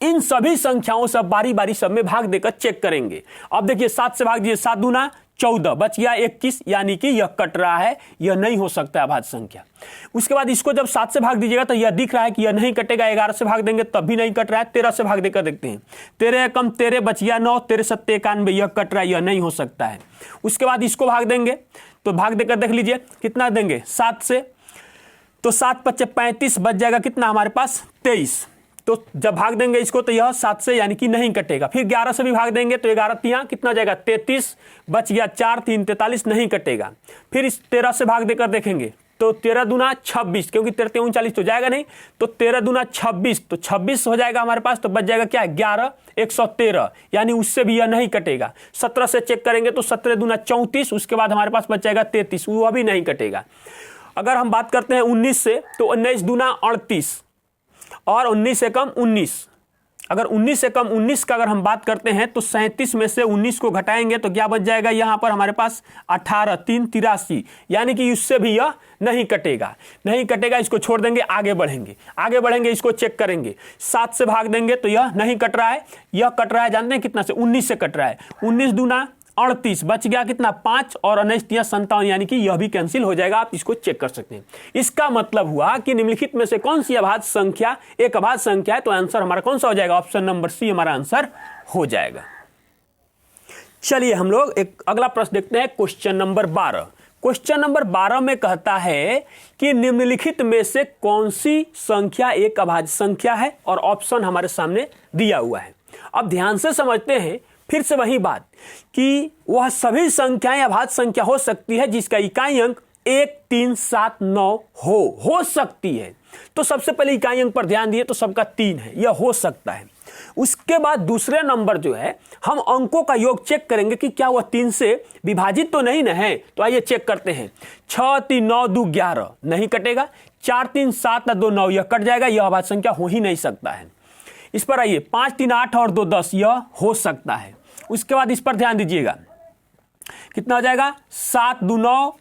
इन सभी संख्याओं से बारी बारी सब में भाग देकर चेक करेंगे। अब देखिए 7 से भाग दीजिए, 7 दूना 14, बच गया 21, यानी कि यह कट रहा है, यह नहीं हो सकता है अभाज्य संख्या। उसके बाद इसको जब 7 से भाग दीजिएगा तो यह दिख रहा है कि यह नहीं कटेगा, 11 से भाग देंगे तब भी नहीं कट रहा है, 13 से भाग देकर देखते हैं, 13 कम 13 बच गया 9, 13 7 91, यह कट रहा है, यह नहीं हो सकता है। उसके बाद इसको भाग देंगे तो भाग देकर देख लीजिए कितना देंगे 7 से, तो 7 5 35, बच जाएगा कितना हमारे पास 23। तो जब भाग देंगे इसको तो यह 7 से यानी कि नहीं कटेगा। फिर 11 से भी भाग देंगे तो 11 तिया कितना जाएगा 33, बच गया 4 3 43, नहीं कटेगा। फिर इस 13 से भाग देकर देखेंगे तो 13 दूना 26, क्योंकि 13 39 तो जाएगा नहीं, तो 13 दूना 26, तो 26 हो जाएगा हमारे पास, तो बच जाएगा क्या 11 113, यानी उससे भी यह नहीं कटेगा। 17 से चेक करेंगे तो 17 दूना 34, उसके बाद हमारे पास बच जाएगा 33, वो भी नहीं कटेगा। अगर हम बात करते हैं 19 से तो 19 दूना 38 और 19 से कम 19, अगर 19 से कम 19 का अगर हम बात करते हैं तो 37 में से 19 को घटाएंगे तो क्या बच जाएगा यहाँ पर हमारे पास 18, 3 83, यानी कि इससे भी यह नहीं कटेगा, नहीं कटेगा, इसको छोड़ देंगे, आगे बढ़ेंगे, इसको चेक करेंगे, 7 से भाग देंगे तो यह नहीं कट रहा है, यह कट रहा है, जानते हैं कितना से, 19 से कट रहा है, 19 दूना 38, बच गया कितना 5 और 19 57, यानी कि यह भी कैंसिल हो जाएगा, आप इसको चेक कर सकते हैं। इसका मतलब हुआ कि निम्नलिखित में से कौन सी अभाज्य संख्या एक अभाज्य संख्या है, तो आंसर हमारा कौन सा हो जाएगा, ऑप्शन नंबर सी हमारा आंसर हो जाएगा। चलिए हम लोग एक अगला प्रश्न देखते हैं, क्वेश्चन नंबर 12। क्वेश्चन नंबर 12 में कहता है कि निम्नलिखित में से कौन सी संख्या एक अभाज्य संख्या है, और ऑप्शन हमारे सामने दिया हुआ है। अब ध्यान से समझते हैं, फिर से वही बात कि वह सभी संख्याएं अभाज्य संख्या हो सकती है जिसका इकाई अंक 1, 3, 7, 9 हो सकती है। तो सबसे पहले इकाई अंक पर ध्यान दिए तो सबका 3 है, यह हो सकता है। उसके बाद दूसरे नंबर जो है, हम अंकों का योग चेक करेंगे कि क्या वह 3 से विभाजित तो नहीं न है। तो आइए चेक करते हैं, 6, 3, 9, 2, 11 नहीं कटेगा, 4, 3, 7, 2, 9 यह कट जाएगा, यह अभाज्य संख्या हो ही नहीं सकता है। इस पर आइए, 5, 3, 8 और 2, 10 यह हो सकता है। उसके बाद इस पर ध्यान दीजिएगा, कितना हो जाएगा, 7, 2, 9,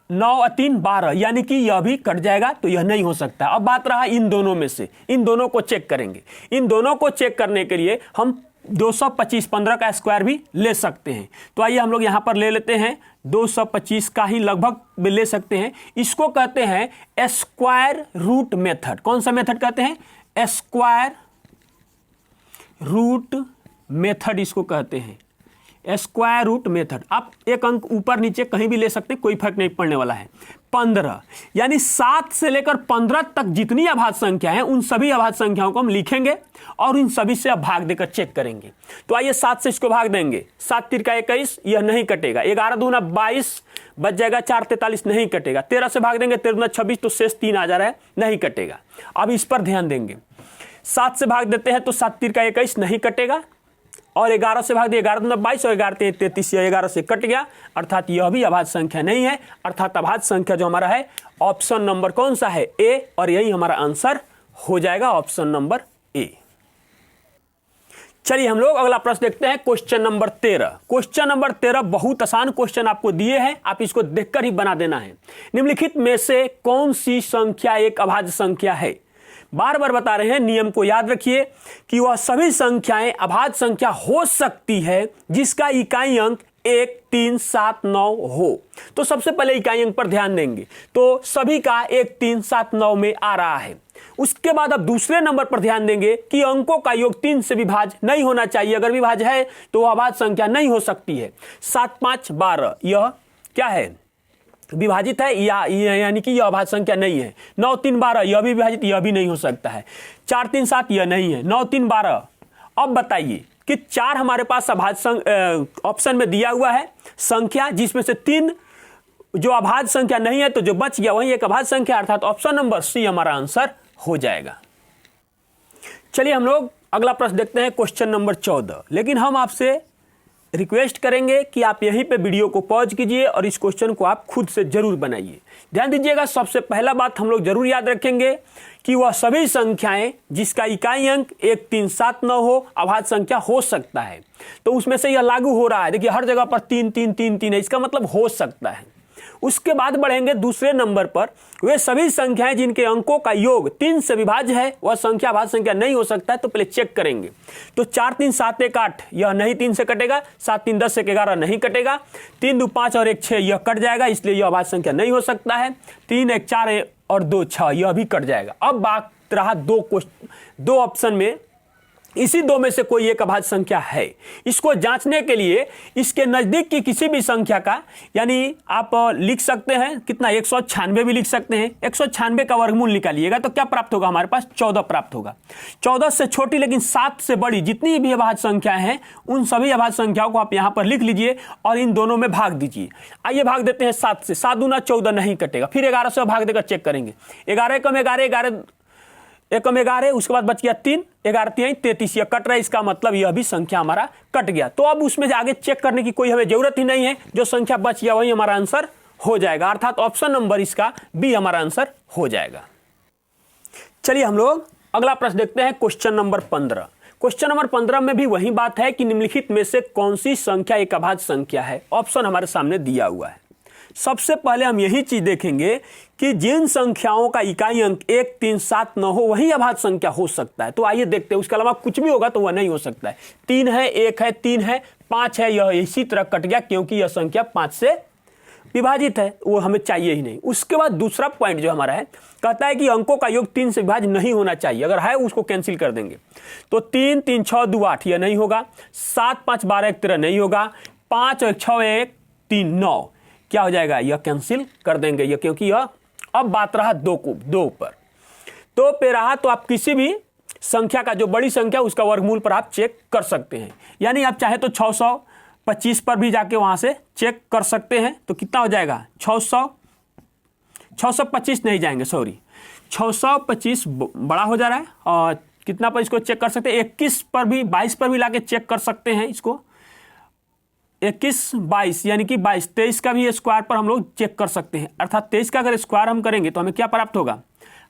9 और 3 12, यानी कि यह भी कट जाएगा, तो यह नहीं हो सकता। अब बात रहा इन दोनों में से, इन दोनों को चेक करेंगे। इन दोनों को चेक करने के लिए हम 225 15 का स्क्वायर भी ले सकते हैं। तो आइए हम लोग यहां पर ले लेते हैं, 225 का ही लगभग ले सकते हैं। इसको कहते हैं स्क्वायर रूट मेथड। कौन सा मेथड कहते हैं, स्क्वायर रूट मेथड इसको कहते हैं, स्क्वायर रूट मेथड। आप एक अंक ऊपर नीचे कहीं भी ले सकते हैं, कोई फर्क नहीं पड़ने वाला है। 15 यानी 7 से लेकर 15 तक जितनी अभाज्य संख्या है उन सभी अभाज्य संख्याओं को हम लिखेंगे और इन सभी से अब भाग देकर चेक करेंगे। तो आइए 7 से इसको भाग देंगे, 7 3 का 21, यह नहीं कटेगा। 11 दूना 22 बच जाएगा, 4 43 नहीं कटेगा। 13 से भाग देंगे, 13 दूना 26, तो शेष 3 आ जा रहा है, नहीं कटेगा। अब इस पर ध्यान देंगे, 7 से भाग देते हैं तो 7 3 का 21 नहीं कटेगा, और 11 से भाग दिया, 11 दूना 22 और 11 3 33, 11 से कट गया, अर्थात यह भी अभाज्य संख्या नहीं है। अर्थात अभाज्य संख्या जो हमारा है ऑप्शन नंबर कौन सा है, ए, और यही हमारा आंसर हो जाएगा, ऑप्शन नंबर ए। चलिए हम लोग अगला प्रश्न देखते हैं, क्वेश्चन नंबर 13। क्वेश्चन नंबर 13 बहुत आसान क्वेश्चन आपको दिए हैं, आप इसको देखकर ही बना देना है। निम्नलिखित में से कौन सी संख्या एक अभाज्य संख्या है। बार बार बता रहे हैं, नियम को याद रखिए कि वह सभी संख्याएं अभाज्य संख्या हो सकती है जिसका इकाई अंक 1, 3, 7, 9 हो। तो सबसे पहले इकाई अंक पर ध्यान देंगे, तो सभी का 1, 3, 7, 9 में आ रहा है। उसके बाद अब दूसरे नंबर पर ध्यान देंगे कि अंकों का योग 3 से विभाज्य नहीं होना चाहिए, अगर विभाज्य है तो वह अभाज्य संख्या नहीं हो सकती है। 7, 5, 12 यह क्या है, विभाजित है, यानी कि यह अभाज्य संख्या नहीं है। 9, 3, 12 यह भी विभाजित, यह भी नहीं हो सकता है। 4, 3, 7 यह नहीं है। 9, 3, 12। अब बताइए कि 4 हमारे पास अभाज्य ऑप्शन में दिया हुआ है संख्या, जिसमें से 3 जो अभाज्य संख्या नहीं है, तो जो बच गया वही एक अभाज्य संख्या, अर्थात ऑप्शन नंबर सी हमारा आंसर हो जाएगा। चलिए हम लोग अगला प्रश्न देखते हैं, क्वेश्चन नंबर 14। लेकिन हम आपसे रिक्वेस्ट करेंगे कि आप यहीं पे वीडियो को पॉज कीजिए और इस क्वेश्चन को आप खुद से जरूर बनाइए। ध्यान दीजिएगा, सबसे पहला बात हम लोग जरूर याद रखेंगे कि वह सभी संख्याएं जिसका इकाई अंक 1, 3, 7, 9 हो अभाज्य संख्या हो सकता है। तो उसमें से यह लागू हो रहा है, देखिए हर जगह पर 3 3 3 3 है, इसका मतलब हो सकता है। उसके बाद बढ़ेंगे दूसरे नंबर पर, वे सभी संख्याएं जिनके अंकों का योग 3 से विभाज्य है वह संख्या अभाज्य संख्या नहीं हो सकता है। तो पहले चेक करेंगे, तो 4 3 7 1 8 यह नहीं 3 से कटेगा, 7 3 10 1 11 नहीं कटेगा, 3 2 5 और 1 6 यह कट जाएगा, इसलिए यह अभाज्य संख्या नहीं हो सकता है। 3 1 4 और 2 6 यह भी कट जाएगा। अब बात रहा दो ऑप्शन में, इसी दो में से कोई एक अभाज्य संख्या है। इसको जांचने के लिए इसके नजदीक की किसी भी संख्या का, यानी आप लिख सकते हैं कितना, 196 भी लिख सकते हैं। 196 का वर्गमूल निकालिएगा तो क्या प्राप्त होगा, हमारे पास 14 प्राप्त होगा। 14 से छोटी लेकिन 7 से बड़ी जितनी भी अभाज्य संख्याएं हैं उन सभी अभाज्य संख्याओं को आप यहां पर लिख लीजिए और इन दोनों में भाग दीजिए। आइए भाग देते हैं 7 से, 7 दूना 14 नहीं कटेगा, फिर 11 से भाग देकर चेक करेंगे। 11 कम 11, 11 एकम 11, उसके बाद बच गया 3, 11 3 33, यह कट रहा है, इसका मतलब यह भी संख्या हमारा कट गया। तो अब उसमें आगे चेक करने की कोई हमें जरूरत ही नहीं है, जो संख्या बच गया वही हमारा आंसर हो जाएगा, अर्थात ऑप्शन नंबर इसका बी हमारा आंसर हो जाएगा। चलिए हम लोग अगला प्रश्न देखते हैं, क्वेश्चन नंबर 15। क्वेश्चन नंबर 15 में भी वही बात है कि निम्नलिखित में से कौन सी संख्या एक अभाज्य संख्या है। ऑप्शन हमारे सामने दिया हुआ है। सबसे पहले हम यही चीज देखेंगे कि जिन संख्याओं का इकाई अंक 1, 3, 7, 9 हो वही अभाज्य संख्या हो सकता है। तो आइए देखते हैं, उसके अलावा कुछ भी होगा तो वह नहीं हो सकता है। 3 है, 1 है, 3 है, 5 है, यह इसी तरह कट गया क्योंकि यह संख्या 5 से विभाजित है, वो हमें चाहिए ही नहीं। उसके बाद दूसरा पॉइंट जो हमारा है, कहता है कि अंकों का योग 3 से विभाज्य नहीं होना चाहिए। अगर है उसको कैंसिल कर देंगे। तो 3, 3, 6, 2, 8 यह नहीं होगा। 7, 5, 12, 1, 13 नहीं होगा। 5, 6, 1, 3, 9 क्या हो जाएगा, यह कैंसिल कर देंगे यह, क्योंकि यह अब बात रहा 2 पर। तो पे रहा तो आप किसी भी संख्या का जो बड़ी संख्या उसका वर्गमूल पर आप चेक कर सकते हैं। यानी आप चाहे तो 625 पर भी जाके वहां से चेक कर सकते हैं। तो कितना हो जाएगा, 625 नहीं जाएंगे, सॉरी 625 बड़ा हो जा रहा है। और कितना पर इसको चेक कर सकते हैं, 21 पर भी, 22 पर भी लाके चेक कर सकते हैं इसको। 21, 22 यानी कि 22, 23 का भी स्क्वायर पर हम लोग चेक कर सकते हैं। अर्थात 23 का अगर स्क्वायर हम करेंगे तो हमें क्या प्राप्त होगा,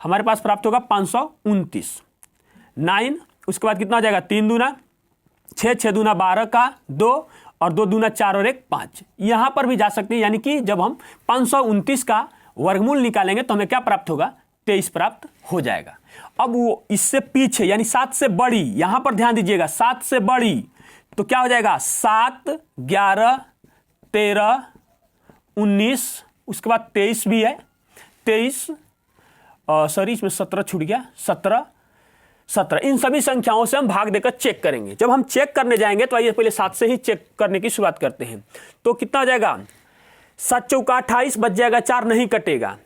हमारे पास प्राप्त होगा 529। 9, उसके बाद कितना हो जाएगा, 3 दूना 6, 6 दूना 12 का 2 और 2 दूना 4 और 1 5। यहां पर भी जा सकते हैं। यानी कि जब हम 529 का वर्गमूल निकालेंगे तो हमें क्या प्राप्त होगा, 23 प्राप्त हो जाएगा। अब वो इससे पीछे यानी 7 से बड़ी, यहां पर ध्यान दीजिएगा, 7 से बड़ी तो क्या हो जाएगा, 7, 11, 13, 19, उसके बाद 23 भी है, 23 सॉरी इसमें 17 छूट गया, 17। इन सभी संख्याओं से हम भाग देकर चेक करेंगे। जब हम चेक करने जाएंगे तो आइए पहले 7 से ही चेक करने की शुरुआत करते हैं। तो कितना हो जाएगा, 7 चौका 28 बच जाएगा, 4 नहीं कटेगा,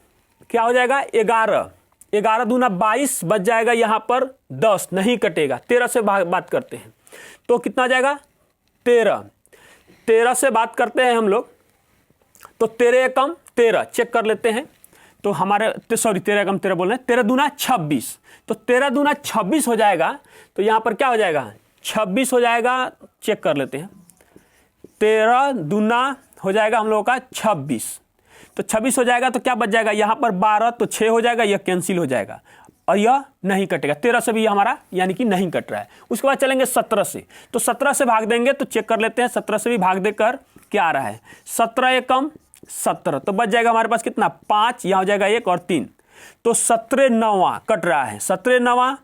क्या हो जाएगा 11, 11 दूना 22 बच जाएगा, यहां पर 10 नहीं कटेगा। 13 से बात करते हैं तो कितना हो जाएगा, 13 से बात करते हैं हम लोग तो 13 कम 13 चेक कर लेते हैं। तो हमारे सॉरी 13 कम 13 बोल रहे हैं, 13 दूना 26, तो 13 दूना 26 हो जाएगा। तो यहां पर क्या हो जाएगा, 26 हो जाएगा, चेक कर लेते हैं। 13 दूना हो जाएगा हम लोगों का 26, तो 26 हो जाएगा तो क्या बच जाएगा, यहां पर 12 तो 6 हो जाएगा, यह कैंसिल हो जाएगा और यह नहीं कटेगा। 13 से भी हमारा यानी कि नहीं कट रहा है। उसके बाद चलेंगे 17 से, तो 17 से भाग देंगे तो चेक कर लेते हैं 17 से भी भाग देकर क्या आ रहा है, 17 एकम 17, तो बच जाएगा हमारे पास कितना, 5, यहां हो जाएगा 1 और 3, तो 17 9 कट रहा है, 17 9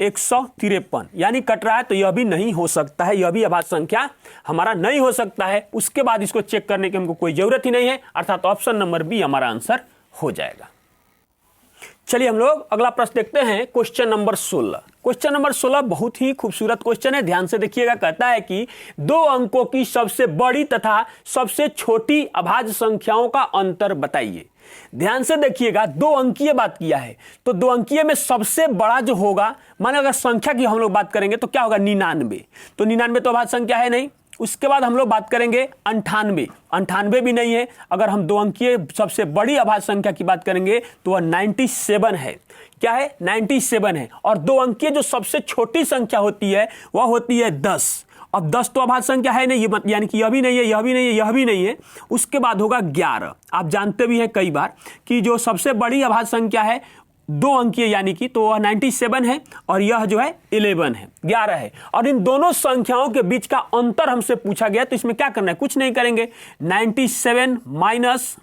153 यानी कट रहा है। तो यह भी नहीं हो सकता है, यह भी अभाज्य संख्या हमारा नहीं हो सकता है। उसके बाद इसको चेक करने की हमको कोई जरूरत ही नहीं है, अर्थात ऑप्शन नंबर बी हमारा आंसर हो जाएगा। चलिए हम लोग अगला प्रश्न देखते हैं, क्वेश्चन नंबर 16। क्वेश्चन नंबर 16 बहुत ही खूबसूरत क्वेश्चन है, ध्यान से देखिएगा। कहता है कि 2 अंकों की सबसे बड़ी तथा सबसे छोटी अभाज्य संख्याओं का अंतर बताइए। ध्यान से देखिएगा, 2 अंकीय बात किया है, तो 2 अंकीय में सबसे बड़ा जो होगा, माने अगर संख्या की हम लोग बात करेंगे तो क्या होगा, 99, तो 99 तो अभाज्य संख्या है नहीं। उसके बाद हम लोग बात करेंगे 98, 98 भी नहीं है। अगर हम 2 अंकीय सबसे बड़ी अभाज्य संख्या की बात करेंगे तो वह 97 है। क्या है, 97 है। और 2 अंकीय जो सबसे छोटी संख्या होती है वह होती है 10। अब 10 तो अभाज्य संख्या है नहीं, ये यानी कि यह भी नहीं है, यह भी नहीं है, यह भी नहीं है। उसके बाद होगा 11। आप जानते भी हैं कई बार कि जो सबसे बड़ी अभाज्य संख्या है 2 अंकीय यानी कि, तो वह 97 है और यह जो है 11 है, 11 है। और इन दोनों संख्याओं के बीच का अंतर हमसे पूछा गया, तो इसमें क्या करना है, कुछ नहीं करेंगे। 97 माइनस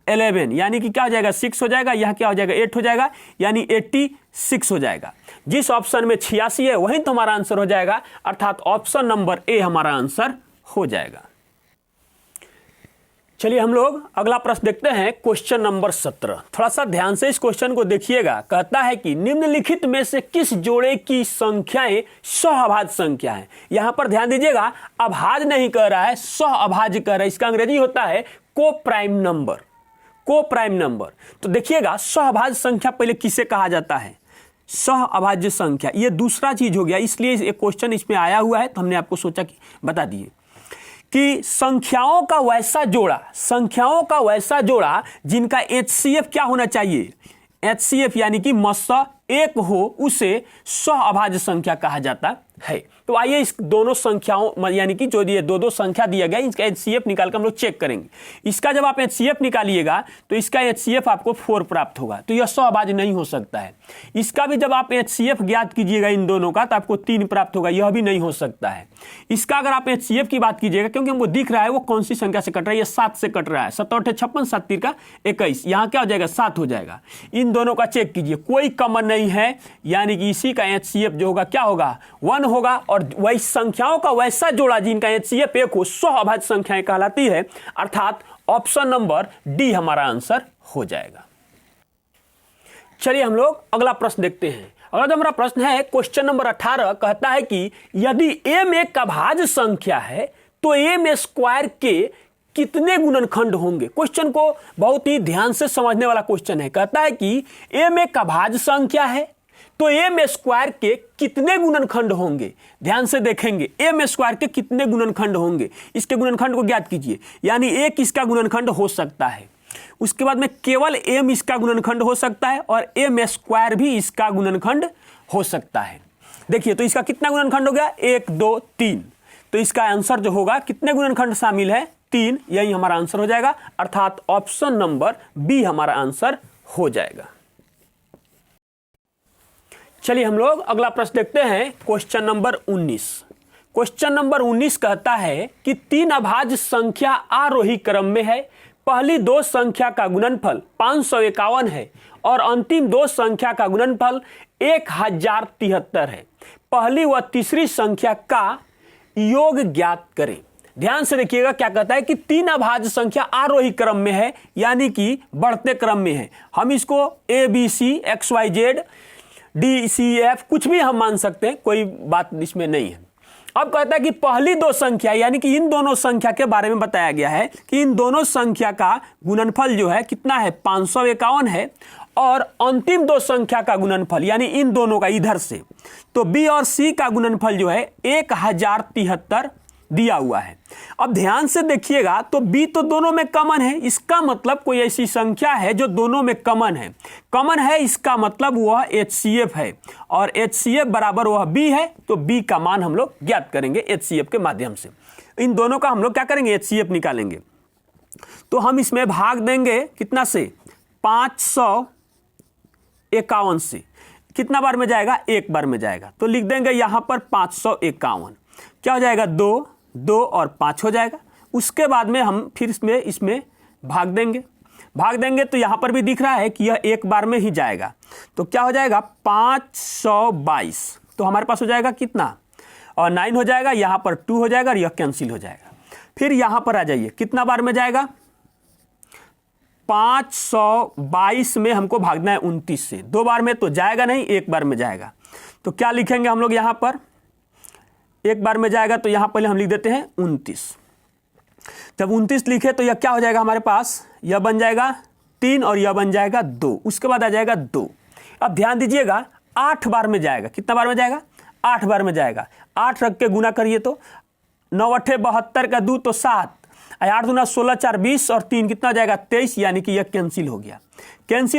11 यानी कि क्या हो जाएगा, 6 हो जाएगा, यह क्या हो जाएगा, 8 हो जाएगा, यानी 86 हो जाएगा। जिस ऑप्शन में 86 है वही तो हमारा आंसर हो जाएगा, अर्थात ऑप्शन नंबर ए हमारा आंसर हो जाएगा। चलिए हम लोग अगला प्रश्न देखते हैं, क्वेश्चन नंबर 17। थोड़ा सा ध्यान से इस क्वेश्चन को देखिएगा। कहता है कि निम्नलिखित में से किस जोड़े की संख्याएं सहअभाज्य संख्या है। यहां पर ध्यान दीजिएगा, अभाज्य नहीं कह रहा है, सहअभाज्य कह रहा है। इसका अंग्रेजी होता है को प्राइम नंबर, को प्राइम नंबर। तो देखिएगा, सहअभाज्य संख्या पहले किसे कहा जाता है, सहअभाज्य संख्या। ये दूसरा चीज हो गया, इसलिए एक क्वेश्चन इसमें आया हुआ है, तो हमने आपको सोचा कि बता दिए कि संख्याओं का वैसा जोड़ा, संख्याओं का वैसा जोड़ा जिनका HCF क्या होना चाहिए, HCF यानी कि मस्सा एक हो उसे सहअभाज्य संख्या कहा जाता है। तो आइए इस दोनों संख्याओं यानी कि जो ये दो संख्या दिया गया इसका HCF निकाल कर हम लोग चेक करेंगे। इसका जब आप HCF निकालिएगा तो इसका HCF आपको 4 प्राप्त होगा, तो यह सहअभाज्य नहीं हो सकता है। इसका भी जब आप HCF ज्ञात कीजिएगा इन दोनों का तो आपको 3 प्राप्त होगा, यह भी नहीं हो सकता है। इसका अगर आप HCF की बात कीजिएगा, क्योंकि हमको दिख रहा है वो कौन सी संख्या से कट रहा है, ये 7 से कट रहा है, 7 8 56 7 3 का 21, यहाँ क्या हो जाएगा 7 हो जाएगा। इन दोनों का चेक कीजिए, कोई कॉमन नहीं है, यानी कि इसी का HCF जो होगा क्या होगा 1 होगा, और वही संख्याओं का वैसा जोड़ा जिनका HCF 1 हो सहअभाज्य संख्याएं कहलाती है, अर्थात ऑप्शन नंबर डी हमारा आंसर हो जाएगा। चलिए हम लोग अगला प्रश्न देखते हैं। अगला जो हमारा प्रश्न है क्वेश्चन नंबर 18 कहता है कि यदि m एक अभाज्य संख्या है तो m स्क्वायर के कितने गुणनखंड होंगे। क्वेश्चन को बहुत ही ध्यान से समझने वाला क्वेश्चन है। कहता है कि m एक अभाज्य संख्या है तो m स्क्वायर के कितने गुणनखंड होंगे। ध्यान से देखेंगे m स्क्वायर के कितने गुणनखंड होंगे, इसके गुणनखंड को ज्ञात कीजिए। यानी एक इसका गुणनखंड हो सकता है, उसके बाद में केवल m इसका गुणनखंड हो सकता है और m स्क्वायर भी इसका गुणनखंड हो सकता है। देखिए तो इसका कितना गुणनखंड हो गया 1 2 3, तो इसका आंसर जो होगा कितने गुणनखंड शामिल है 3, यही हमारा आंसर हो जाएगा, अर्थात ऑप्शन नंबर बी हमारा आंसर हो जाएगा। चलिए हम लोग अगला प्रश्न देखते हैं क्वेश्चन नंबर 19। क्वेश्चन नंबर 19 कहता है कि 3 अभाज्य संख्या आरोही क्रम में है, पहली 2 संख्या का गुणनफल 551 है और अंतिम 2 संख्या का गुणनफल 1073 है। पहली व तीसरी संख्या का योग ज्ञात करें। ध्यान से देखिएगा क्या कहता है कि 3 अभाज्य संख्या आरोही क्रम में है, यानी कि बढ़ते क्रम में है। हम इसको ABC XYZ DCF कुछ भी हम मान सकते हैं, कोई बात इसमें नहीं है। अब कहता है कि पहली 2 संख्या यानी कि इन दोनों संख्या के बारे में बताया गया है कि इन दोनों संख्या का गुणनफल जो है कितना है 551 है और अंतिम 2 संख्या का गुणनफल यानी इन दोनों का इधर से तो B और C का गुणनफल जो है 1073 दिया हुआ है। अब ध्यान से देखिएगा तो B तो दोनों में कॉमन है, इसका मतलब कोई ऐसी संख्या है जो दोनों में कॉमन है, इसका मतलब वह HCF है और HCF बराबर वह B है, तो B का मान हम लोग ज्ञात करेंगे HCF के माध्यम से। इन दोनों का हम लोग क्या करेंगे HCF निकालेंगे, तो हम इसमें भाग देंगे कितना से 551 से, कितना बार में जाएगा 1 बार में जाएगा, तो लिख देंगे यहां पर 551, क्या हो जाएगा 2 2 और 5 हो जाएगा। उसके बाद में हम फिर इसमें भाग देंगे तो यहां पर भी दिख रहा है कि यह 1 बार में ही जाएगा, तो क्या हो जाएगा 522, तो हमारे पास हो जाएगा कितना और 9 हो जाएगा, यहां पर 2 हो जाएगा और यह कैंसिल हो जाएगा। फिर यहां पर आ जाइए, कितना बार में जाएगा 522 में हमको भागना है 29 से, 2 बार में तो जाएगा नहीं, 1 बार में जाएगा। तो क्या लिखेंगे हम लोग यहां पर 1 बार में जाएगा, तो यहां पहले हम लिख देते हैं 29। जब 29 लिखे तो यह क्या हो जाएगा हमारे पास, यह बन जाएगा 3 और यह बन जाएगा 2, उसके बाद आ जाएगा 2। अब ध्यान दीजिएगा 8 बार में जाएगा, कितना बार में जाएगा 8 बार में जाएगा। 8 रख के गुना करिए तो 9 8 72 का 2 तो 7, 8 दूना 16 4 20 और 3 कितना हो जाएगा 23, यानी कि यह कैंसिल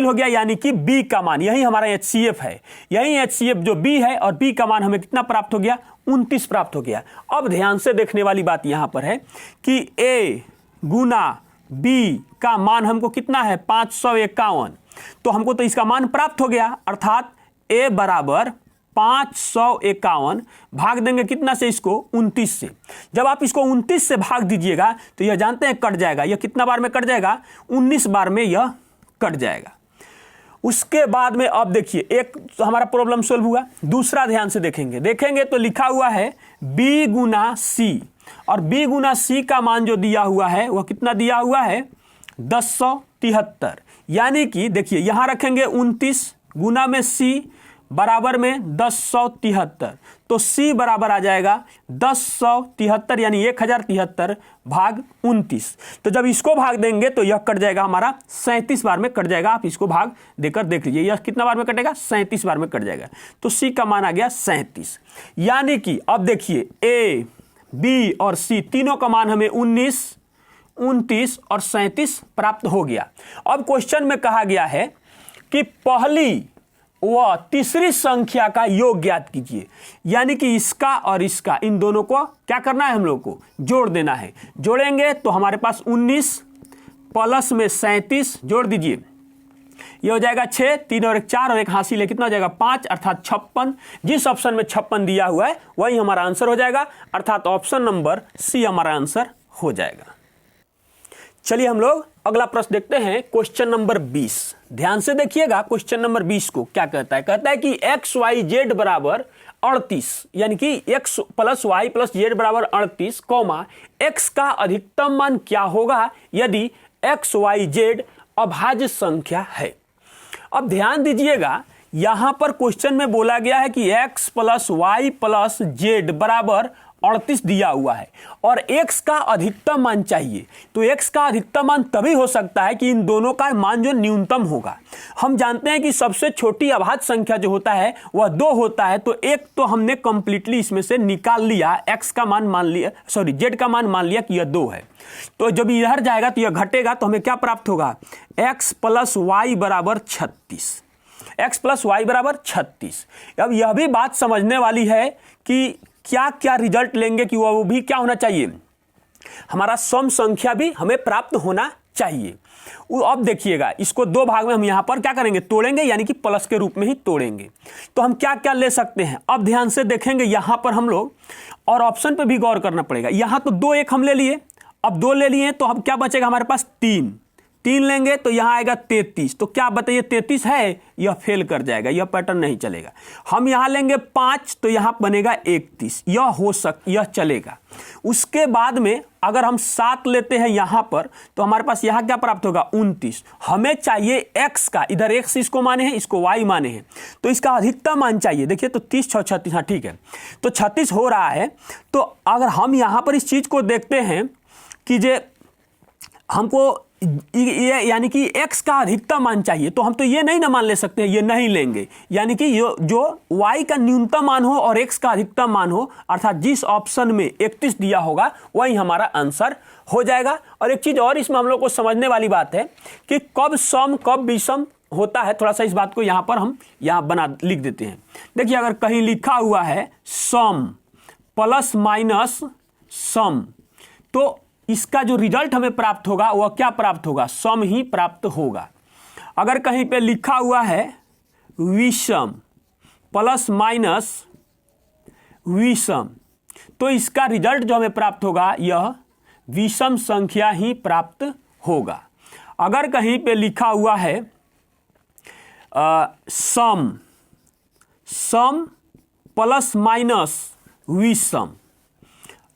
हो गया, यानी कि B का मान, यही हमारा HCF है, यही HCF जो B है और B का मान हमें कितना प्राप्त हो गया 29 प्राप्त हो गया। अब ध्यान से देखने वाली बात यहां पर है कि A गुना B का मान हमको कितना है 551, तो हमको तो इसका मान प्राप्त हो गया, अर्थात A बराबर 551 भाग देंगे कितना से इसको 29 से। जब आप इसको 29 से भाग दीजिएगा तो यह जानते हैं कट जाएगा, यह कितना बार में कट जाएगा 19 बार में यह कट जाएगा। उसके बाद में अब देखिए एक हमारा प्रॉब्लम सोल्व हुआ, दूसरा ध्यान से देखेंगे तो लिखा हुआ है B गुना C और B गुना C का मान जो दिया हुआ है वह कितना दिया हुआ है 1073, यानी कि देखिए यहां रखेंगे 29 गुना में C बराबर में 1073, तो C बराबर आ जाएगा 1073 यानी 1073 भाग 29। तो जब इसको भाग देंगे तो यह कट जाएगा हमारा 37 बार में कट जाएगा। आप इसको भाग देकर देख लीजिए यह कितना बार में कटेगा 37 बार में कट जाएगा, तो C का मान आ गया 37। यानी कि अब देखिए A B और C तीनों का मान हमें 19 29 और 37 प्राप्त हो गया। अब क्वेश्चन में कहा गया है कि पहली व तीसरी संख्या का योग ज्ञात कीजिए। यानी कि इसका और इसका, इन दोनों को क्या करना है, हम लोग को जोड़ देना है। जोड़ेंगे तो हमारे पास 19 प्लस में 37 जोड़ दीजिए, ये हो जाएगा 6, 3 और 1 4 और 1 हासिल है, कितना हो जाएगा 5, अर्थात 56। जिस ऑप्शन में 56 दिया हुआ है वही हमारा आंसर हो जाएगा, अर्थात ऑप्शन नंबर सी हमारा आंसर हो जाएगा। चलिए हम लोग अगला प्रश्न देखते हैं, क्वेश्चन नंबर 20। ध्यान से देखिएगा क्वेश्चन नंबर 20 को क्या कहता है। कहता है कि एक्स वाई जेड बराबर 38, यानी कि x plus y plus z बराबर 38, कॉमा एक्स का अधिकतम मान क्या होगा यदि एक्स वाई जेड अभाज्य संख्या है। अब ध्यान दीजिएगा, यहां पर क्वेश्चन में बोला गया है कि x plus y plus z बराबर 38 दिया हुआ है और x का अधिकतम मान चाहिए। तो x का अधिकतम मान तभी हो सकता है कि इन दोनों का मान जो न्यूनतम होगा। हम जानते हैं कि सबसे छोटी अभाज्य संख्या जो होता है वह 2 होता है, तो एक तो हमने कंप्लीटली इसमें से निकाल लिया, x का मान मान लिया, सॉरी z का मान मान लिया कि यह 2 है। तो जब इधर जाएगा तो यह घटेगा, तो हमें क्या प्राप्त होगा, x प्लस वाई बराबर 36, x प्लस वाई बराबर 36। अब यह भी बात समझने वाली है कि क्या क्या रिजल्ट लेंगे कि वो भी क्या होना चाहिए, हमारा सम संख्या भी हमें प्राप्त होना चाहिए। अब देखिएगा, इसको 2 भाग में हम यहां पर क्या करेंगे, तोड़ेंगे, यानी कि प्लस के रूप में ही तोड़ेंगे। तो हम क्या क्या ले सकते हैं, अब ध्यान से देखेंगे यहां पर हम लोग, और ऑप्शन पे भी गौर करना पड़ेगा। यहां तो 2 1 हम ले लिए, अब 2 ले लिए तो अब क्या बचेगा हमारे पास 3 लेंगे तो यहां आएगा 33। तो क्या बताइए 33 है, यह फेल कर जाएगा, यह पैटर्न नहीं चलेगा। हम यहां लेंगे 5 तो यहां बनेगा 31, यह चलेगा। उसके बाद में अगर हम 7 लेते हैं यहां पर तो हमारे पास यहां क्या प्राप्त होगा 29। हमें चाहिए x का, इधर x इसको माने हैं, इसको y माने हैं, तो इसका अधिकतम मान चाहिए। देखिए तो 30 6 36, हाँ ठीक है, तो 36 हो रहा है। तो अगर हम यहां पर इस चीज को देखते हैं कि जे हमको ये यानी कि x का अधिकतम मान चाहिए, तो हम तो ये नहीं ना मान ले सकते हैं, ये नहीं लेंगे। यानी कि जो y का न्यूनतम मान हो और x का अधिकतम मान हो, अर्थात जिस ऑप्शन में 31 दिया होगा वही हमारा आंसर हो जाएगा। और एक चीज और इसमें हम लोग को समझने वाली बात है कि कब सम कब विषम होता है, थोड़ा सा इस बात को यहाँ पर हम लिख देते हैं। देखिए अगर कहीं लिखा हुआ है सम प्लस माइनस सम, तो इसका जो रिजल्ट हमें प्राप्त होगा वह क्या प्राप्त होगा, सम ही प्राप्त होगा। अगर कहीं पे लिखा हुआ है विषम प्लस माइनस विषम, तो इसका रिजल्ट जो हमें प्राप्त होगा यह विषम संख्या ही प्राप्त होगा। अगर कहीं पे लिखा हुआ है सम प्लस माइनस विषम,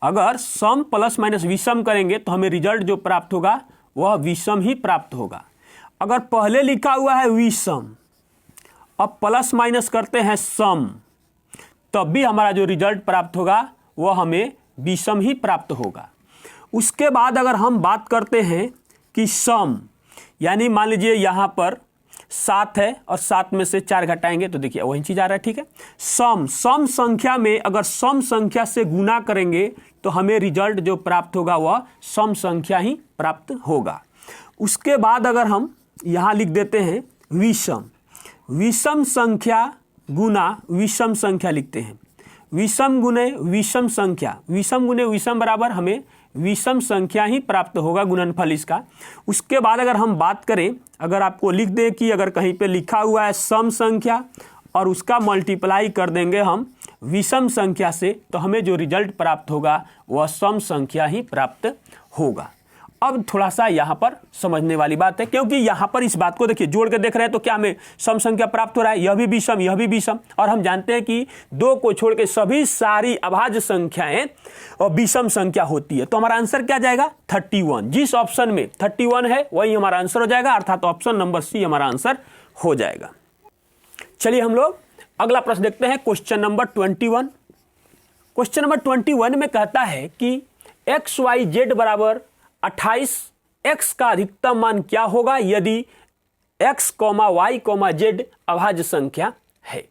अगर सम प्लस माइनस विषम करेंगे तो हमें रिजल्ट जो प्राप्त होगा वह विषम ही प्राप्त होगा। अगर पहले लिखा हुआ है विषम, अब प्लस माइनस करते हैं सम, तब भी हमारा जो रिजल्ट प्राप्त होगा वह हमें विषम ही प्राप्त होगा। उसके बाद अगर हम बात करते हैं कि सम, यानी मान लीजिए यहाँ पर 7 है और 7 में से 4 घटाएंगे तो देखिए वही चीज आ रहा है, ठीक है। सम संख्या में अगर सम संख्या से गुना करेंगे तो हमें रिजल्ट जो प्राप्त होगा वह सम संख्या ही प्राप्त होगा। उसके बाद अगर हम यहाँ लिख देते हैं विषम संख्या गुना विषम संख्या लिखते हैं, विषम गुने विषम संख्या, विषम गुने विषम बराबर हमें विषम संख्या ही प्राप्त होगा, गुणनफल इसका। उसके बाद अगर हम बात करें, अगर आपको लिख दे कि अगर कहीं पे लिखा हुआ है सम संख्या और उसका मल्टीप्लाई कर देंगे हम विषम संख्या से, तो हमें जो रिजल्ट प्राप्त होगा वह सम संख्या ही प्राप्त होगा। अब थोड़ा सा यहाँ पर समझने वाली बात है, क्योंकि यहाँ पर इस बात को देखिए जोड़ के देख रहे हैं तो क्या हमें सम संख्या प्राप्त हो रहा है, यह भी विषम यह भी विषम, और हम जानते हैं कि 2 को छोड़ के सभी सारी अभाज्य संख्याएं और विषम संख्या होती है। तो हमारा आंसर क्या जाएगा 31, जिस ऑप्शन में 31 है वही हमारा आंसर हो जाएगा, अर्थात ऑप्शन नंबर सी हमारा आंसर हो जाएगा। चलिए हम लोग अगला प्रश्न देखते हैं, क्वेश्चन नंबर 21। क्वेश्चन नंबर 21 में कहता है कि एक्स वाई जेड बराबर 28, x का अधिकतम मान क्या होगा यदि x, y, z अभाज्य संख्या है।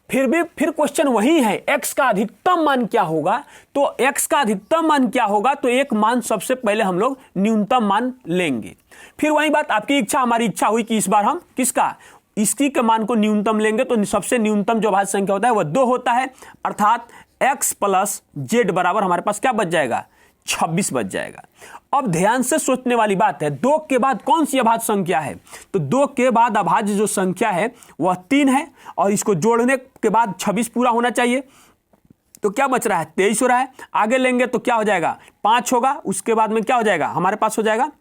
फिर क्वेश्चन वही है, x का अधिकतम मान क्या होगा। तो x का अधिकतम मान क्या होगा, तो एक मान सबसे पहले हम लोग न्यूनतम मान लेंगे। फिर वही बात, आपकी इच्छा हमारी इच्छा हुई कि इस बार हम किसका इसकी के मान को न्यूनतम लेंगे तो सबसे न्यूनतम जो अभाज्य संख्या होता है वह 2 होता है, अर्थात x प्लस जेड बराबर हमारे पास क्या बच जाएगा, 26 बच जाएगा। अब ध्यान से सोचने वाली बात है, 2 के बाद कौन सी अभाज्य संख्या है, तो 2 के बाद अभाज्य जो संख्या है वह 3 है और इसको जोड़ने के बाद 26 पूरा होना चाहिए, तो क्या बच रहा है, 23 हो रहा है। आगे लेंगे तो क्या हो जाएगा, 5 होगा, उसके बाद में क्या हो जाएगा, हमारे पास हो जाएगा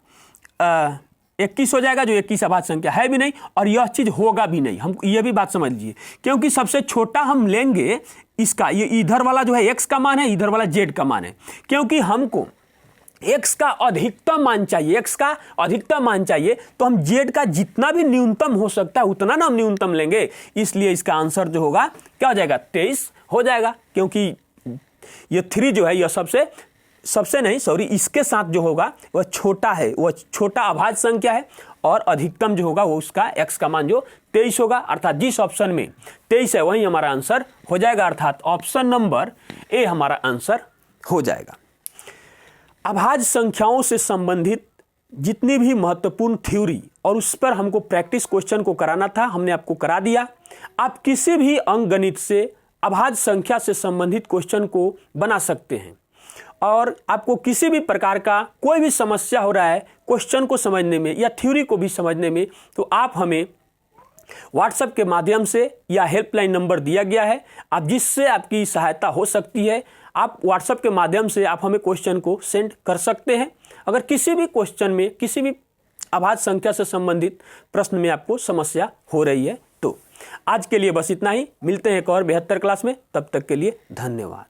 21 हो जाएगा, जो 21 अभाज्य संख्या है भी नहीं और यह चीज होगा भी नहीं। हम ये भी बात समझ लीजिए, क्योंकि सबसे छोटा हम लेंगे इसका, ये इधर वाला जो है x का मान है, इधर वाला z का मान है, क्योंकि हमको x का अधिकतम मान चाहिए, x का अधिकतम मान चाहिए, तो हम z का जितना भी न्यूनतम हो सकता है उतना ना हम न्यूनतम लेंगे। इसलिए इसका आंसर जो होगा क्या हो जाएगा, 23 हो जाएगा, क्योंकि ये 3 जो है यह सबसे नहीं सॉरी इसके साथ जो होगा वह छोटा है, वह छोटा अभाज्य संख्या है और अधिकतम जो होगा वो उसका x का मान जो 23 होगा, अर्थात जिस ऑप्शन में 23 है वही हमारा आंसर हो जाएगा, अर्थात ऑप्शन नंबर ए हमारा आंसर हो जाएगा। अभाज्य संख्याओं से संबंधित जितनी भी महत्वपूर्ण थ्योरी और उस पर हमको प्रैक्टिस क्वेश्चन को कराना था हमने आपको करा दिया। आप किसी भी अंकगणित से अभाज्य संख्या से संबंधित क्वेश्चन को बना सकते हैं और आपको किसी भी प्रकार का कोई भी समस्या हो रहा है क्वेश्चन को समझने में या थ्योरी को भी समझने में, तो आप हमें व्हाट्सएप के माध्यम से या हेल्पलाइन नंबर दिया गया है, आप जिससे आपकी सहायता हो सकती है, आप व्हाट्सएप के माध्यम से आप हमें क्वेश्चन को सेंड कर सकते हैं। अगर किसी भी क्वेश्चन में किसी भी अभाज्य संख्या से संबंधित प्रश्न में आपको समस्या हो रही है तो आज के लिए बस इतना ही। मिलते हैं एक और 72 क्लास में, तब तक के लिए धन्यवाद।